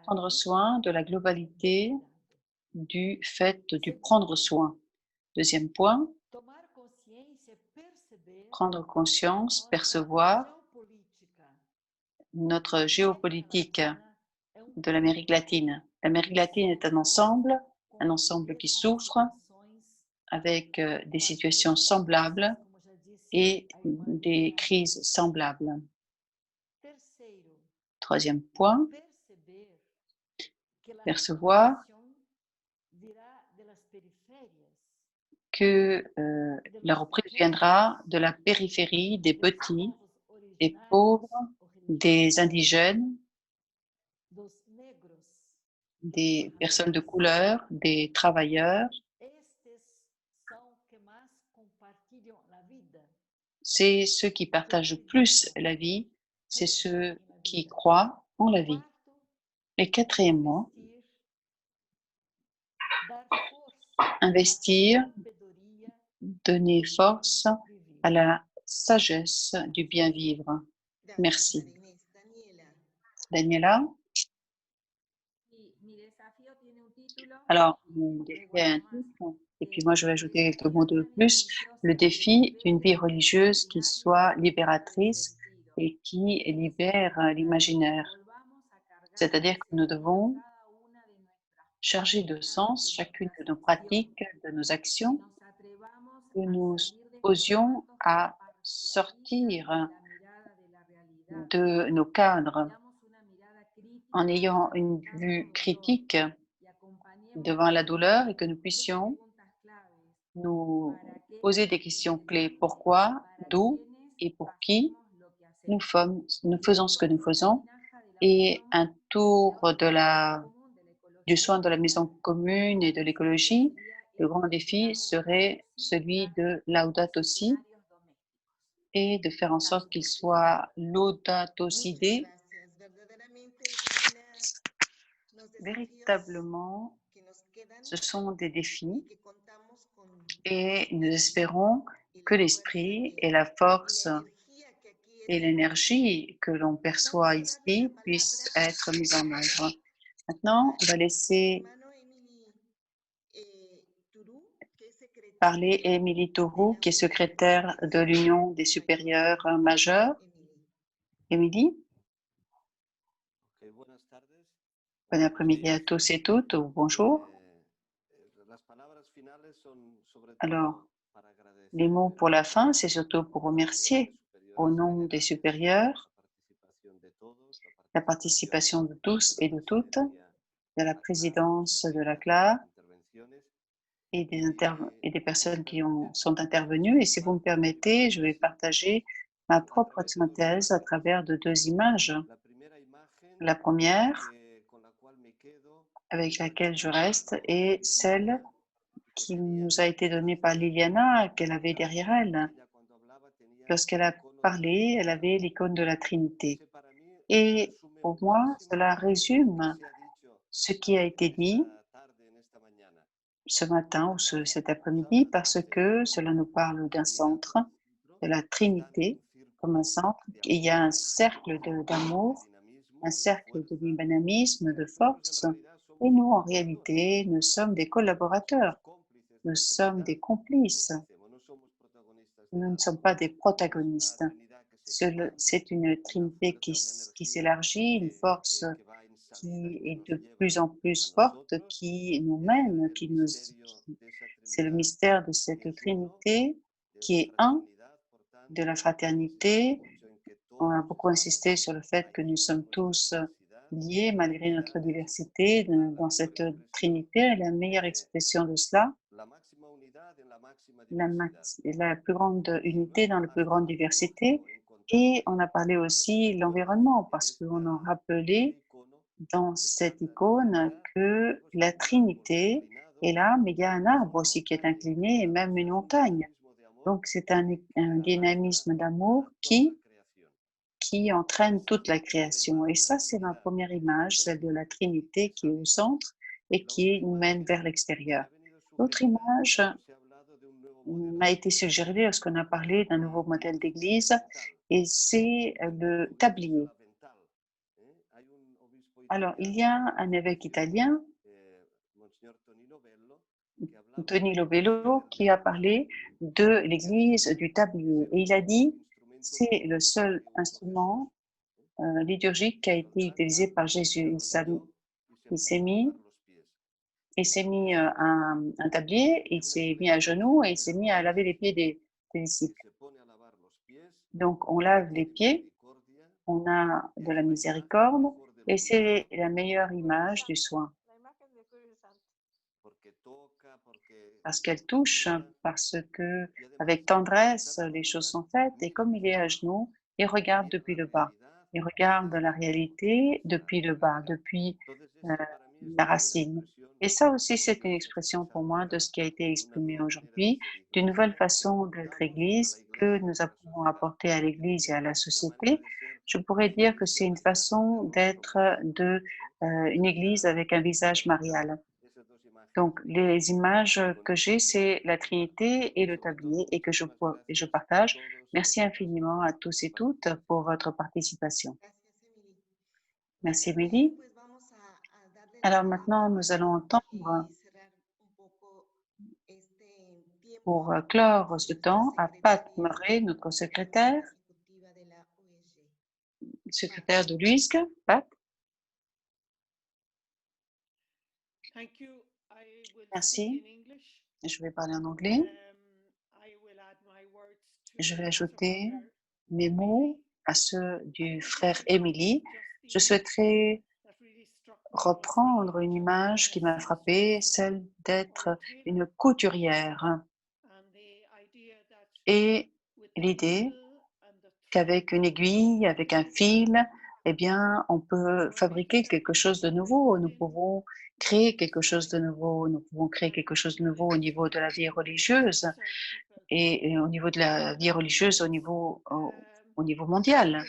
S1: Prendre soin de la globalité du fait du prendre soin. Deuxième point, prendre conscience, percevoir notre géopolitique de l'Amérique latine. L'Amérique latine est un ensemble qui souffre avec des situations semblables et des crises semblables. Troisième point, percevoir que la reprise viendra de la périphérie, des petits, des pauvres, des indigènes, des personnes de couleur, des travailleurs. C'est ceux qui partagent plus la vie, c'est ceux qui croient en la vie. Et quatrièmement, investir, donner force à la sagesse du bien vivre. Merci. Daniela. Alors, le défi est un titre, et puis moi je vais ajouter quelques mots de plus. Le défi d'une vie religieuse qui soit libératrice et qui libère l'imaginaire. C'est-à-dire que nous devons charger de sens chacune de nos pratiques, de nos actions, que nous osions à sortir de nos cadres en ayant une vue critique devant la douleur et que nous puissions nous poser des questions clés. Pourquoi, d'où et pour qui nous faisons ce que nous faisons, et un tour du soin de la maison commune et de l'écologie. Le grand défi serait celui de Laudato Si et de faire en sorte qu'il soit Laudato Si Dei. Véritablement, ce sont des défis et nous espérons que l'esprit et la force et l'énergie que l'on perçoit ici puissent être mises en œuvre. Maintenant, on va laisser parler Émilie Tourou, qui est secrétaire de l'Union des supérieurs majeurs. Émilie? Bon après-midi à tous et toutes, ou bonjour. Alors, les mots pour la fin, c'est surtout pour remercier au nom des supérieurs la participation de tous et de toutes, de la présidence de la CLA et des personnes qui sont intervenues. Et si vous me permettez, je vais partager ma propre synthèse à travers de deux images. La première, avec laquelle je reste, est celle qui nous a été donnée par Liliana, qu'elle avait derrière elle. Lorsqu'elle a parlé, elle avait l'icône de la Trinité. Et pour moi, cela résume ce qui a été dit ce matin ou cet après-midi, parce que cela nous parle d'un centre, de la Trinité comme un centre. Et il y a un cercle d'amour, un cercle de dynamisme, de force. Et nous, en réalité, nous sommes des collaborateurs, nous sommes des complices. Nous ne sommes pas des protagonistes. C'est une Trinité qui s'élargit, une force qui est de plus en plus forte, qui nous mène, c'est le mystère de cette Trinité qui est un, de la fraternité. On a beaucoup insisté sur le fait que nous sommes tous liés malgré notre diversité dans cette Trinité. Et la meilleure expression de cela, la plus grande unité dans la plus grande diversité. Et on a parlé aussi de l'environnement, parce qu'on a rappelé dans cette icône que la Trinité est là, mais il y a un arbre aussi qui est incliné et même une montagne. Donc c'est un dynamisme d'amour qui entraîne toute la création. Et ça, c'est ma première image, celle de la Trinité qui est au centre et qui nous mène vers l'extérieur. L'autre image m'a été suggérée lorsqu'on a parlé d'un nouveau modèle d'église, et c'est le tablier. Alors, il y a un évêque italien, Tony Lobello, qui a parlé de l'église du tablier. Et il a dit, c'est le seul instrument liturgique qui a été utilisé par Jésus. Il s'est mis un tablier, il s'est mis à genoux et il s'est mis à laver les pieds des disciples. Donc, on lave les pieds, on a de la miséricorde, et c'est la meilleure image du soin. Parce qu'elle touche, parce que avec tendresse, les choses sont faites, et comme il est à genoux, il regarde depuis le bas. Il regarde la réalité depuis le bas, depuis la racine. Et ça aussi, c'est une expression pour moi de ce qui a été exprimé aujourd'hui, d'une nouvelle façon d'être Église que nous avons apporté à l'Église et à la société. Je pourrais dire que c'est une façon d'être une Église avec un visage marial. Donc, les images que j'ai, c'est la Trinité et le tablier et que je partage. Merci infiniment à tous et toutes pour votre participation. Merci, Émilie. Alors maintenant, nous allons entendre, pour clore ce temps, à Pat Murray, notre secrétaire de l'UISC. Pat, merci. Je vais parler en anglais. Je vais ajouter mes mots à ceux du frère Émilie. Je souhaiterais reprendre une image qui m'a frappée, celle d'être une couturière. Et l'idée qu'avec une aiguille, avec un fil, eh bien, on peut fabriquer quelque chose de nouveau. Nous pouvons créer quelque chose de nouveau. Nous pouvons créer quelque chose de nouveau au niveau de la vie religieuse et au niveau de la vie religieuse au niveau mondial.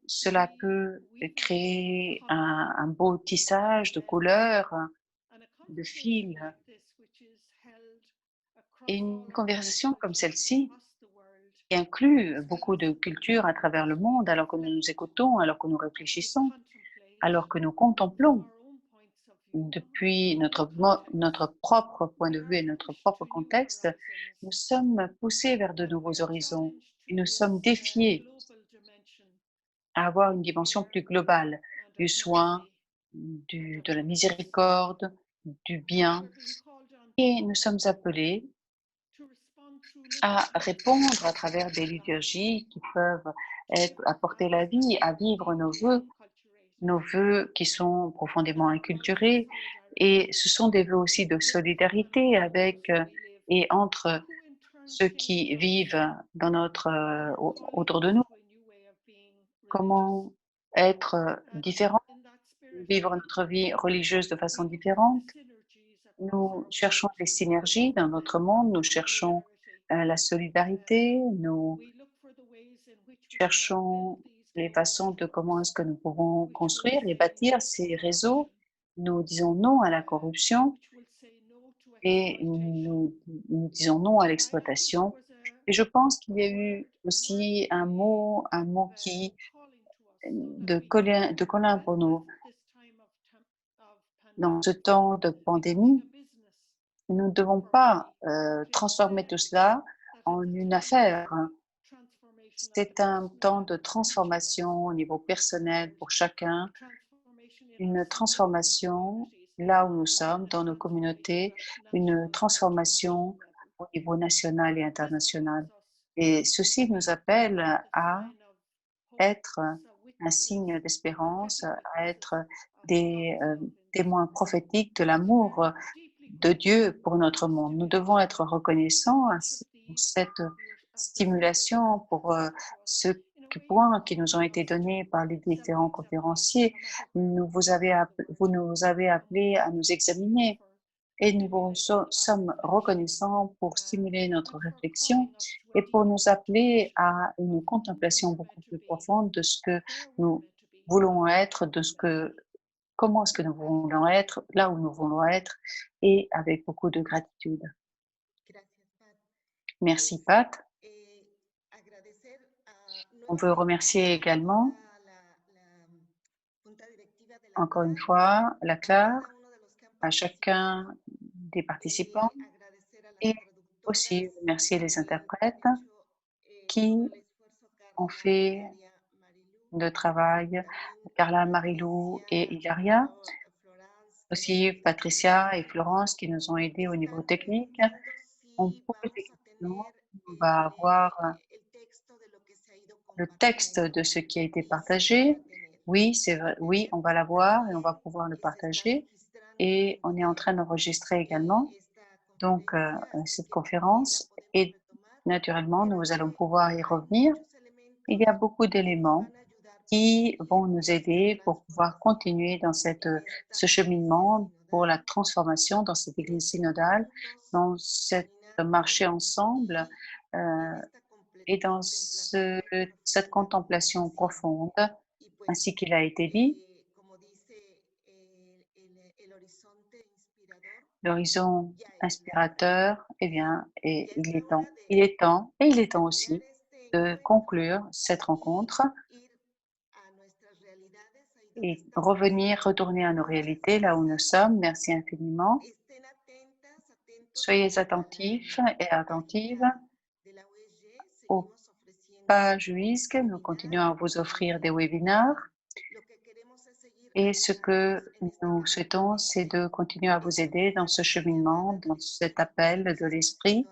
S1: Cela peut créer un beau tissage de couleurs, de fils. Et une conversation comme celle-ci, qui inclut beaucoup de cultures à travers le monde, alors que nous nous écoutons, alors que nous réfléchissons, alors que nous contemplons depuis notre propre point de vue et notre propre contexte, nous sommes poussés vers de nouveaux horizons et nous sommes défiés à avoir une dimension plus globale du soin, de la miséricorde, du bien. Et nous sommes appelés à répondre à travers des liturgies qui peuvent apporter la vie, à vivre nos vœux qui sont profondément inculturés. Et ce sont des vœux aussi de solidarité avec et entre ceux qui vivent dans autour de nous. Comment être différent, vivre notre vie religieuse de façon différente. Nous cherchons des synergies dans notre monde, nous cherchons la solidarité, nous cherchons les façons de comment est-ce que nous pouvons construire et bâtir ces réseaux. Nous disons non à la corruption et nous disons non à l'exploitation. Et je pense qu'il y a eu aussi un mot de Colin pour nous. Dans ce temps de pandémie, nous ne devons pas transformer tout cela en une affaire. C'est un temps de transformation au niveau personnel pour chacun, une transformation là où nous sommes, dans nos communautés, une transformation au niveau national et international. Et ceci nous appelle à être un signe d'espérance, à être des témoins prophétiques de l'amour de Dieu pour notre monde. Nous devons être reconnaissants pour cette stimulation, pour ce points qui nous ont été donnés par les différents conférenciers. Vous nous avez appelés à nous examiner et nous vous sommes reconnaissants pour stimuler notre réflexion et pour nous appeler à une contemplation beaucoup plus profonde de ce que nous voulons être, comment est-ce que nous voulons être, là où nous voulons être, et avec beaucoup de gratitude. Merci, Pat. On veut remercier également, encore une fois, la CLAR, à chacun des participants, et aussi remercier les interprètes qui ont fait le travail, Carla, Marilou et Hilaria, aussi Patricia et Florence qui nous ont aidés au niveau technique. On pose des questions, on va avoir le texte de ce qui a été partagé. Oui, c'est vrai, oui, on va l'avoir et on va pouvoir le partager. Et on est en train d'enregistrer également donc cette conférence et naturellement, nous allons pouvoir y revenir. Il y a beaucoup d'éléments qui vont nous aider pour pouvoir continuer dans ce cheminement pour la transformation dans cette église synodale, dans cette marché ensemble et dans cette contemplation profonde, ainsi qu'il a été dit. L'horizon inspirateur, eh bien, et il est temps aussi de conclure cette rencontre et retourner à nos réalités, là où nous sommes. Merci infiniment. Soyez attentifs et attentives aux pages WISC. Nous continuons à vous offrir des webinaires. Et ce que nous souhaitons, c'est de continuer à vous aider dans ce cheminement, dans cet appel de l'esprit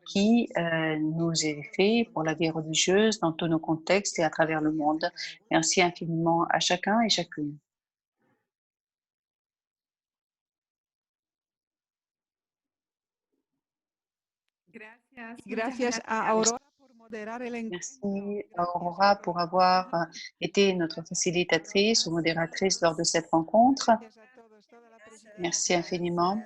S1: qui nous est fait pour la vie religieuse dans tous nos contextes et à travers le monde. Merci infiniment à chacun et chacune.
S4: Gracias a Aurora por moderar el
S1: Merci
S4: encuentro.
S1: à Aurora pour avoir été notre facilitatrice ou modératrice lors de cette rencontre.
S4: Gracias a todos, toda la presencia.
S1: Merci infiniment.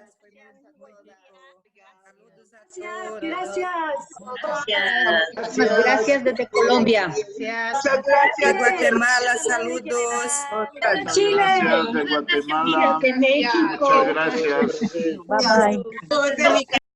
S10: Gracias desde Colombia.
S12: De Guatemala, saludos.
S10: Chile.
S13: Gracias de Guatemala.
S10: De México.
S13: Muchas gracias.
S1: Bye bye.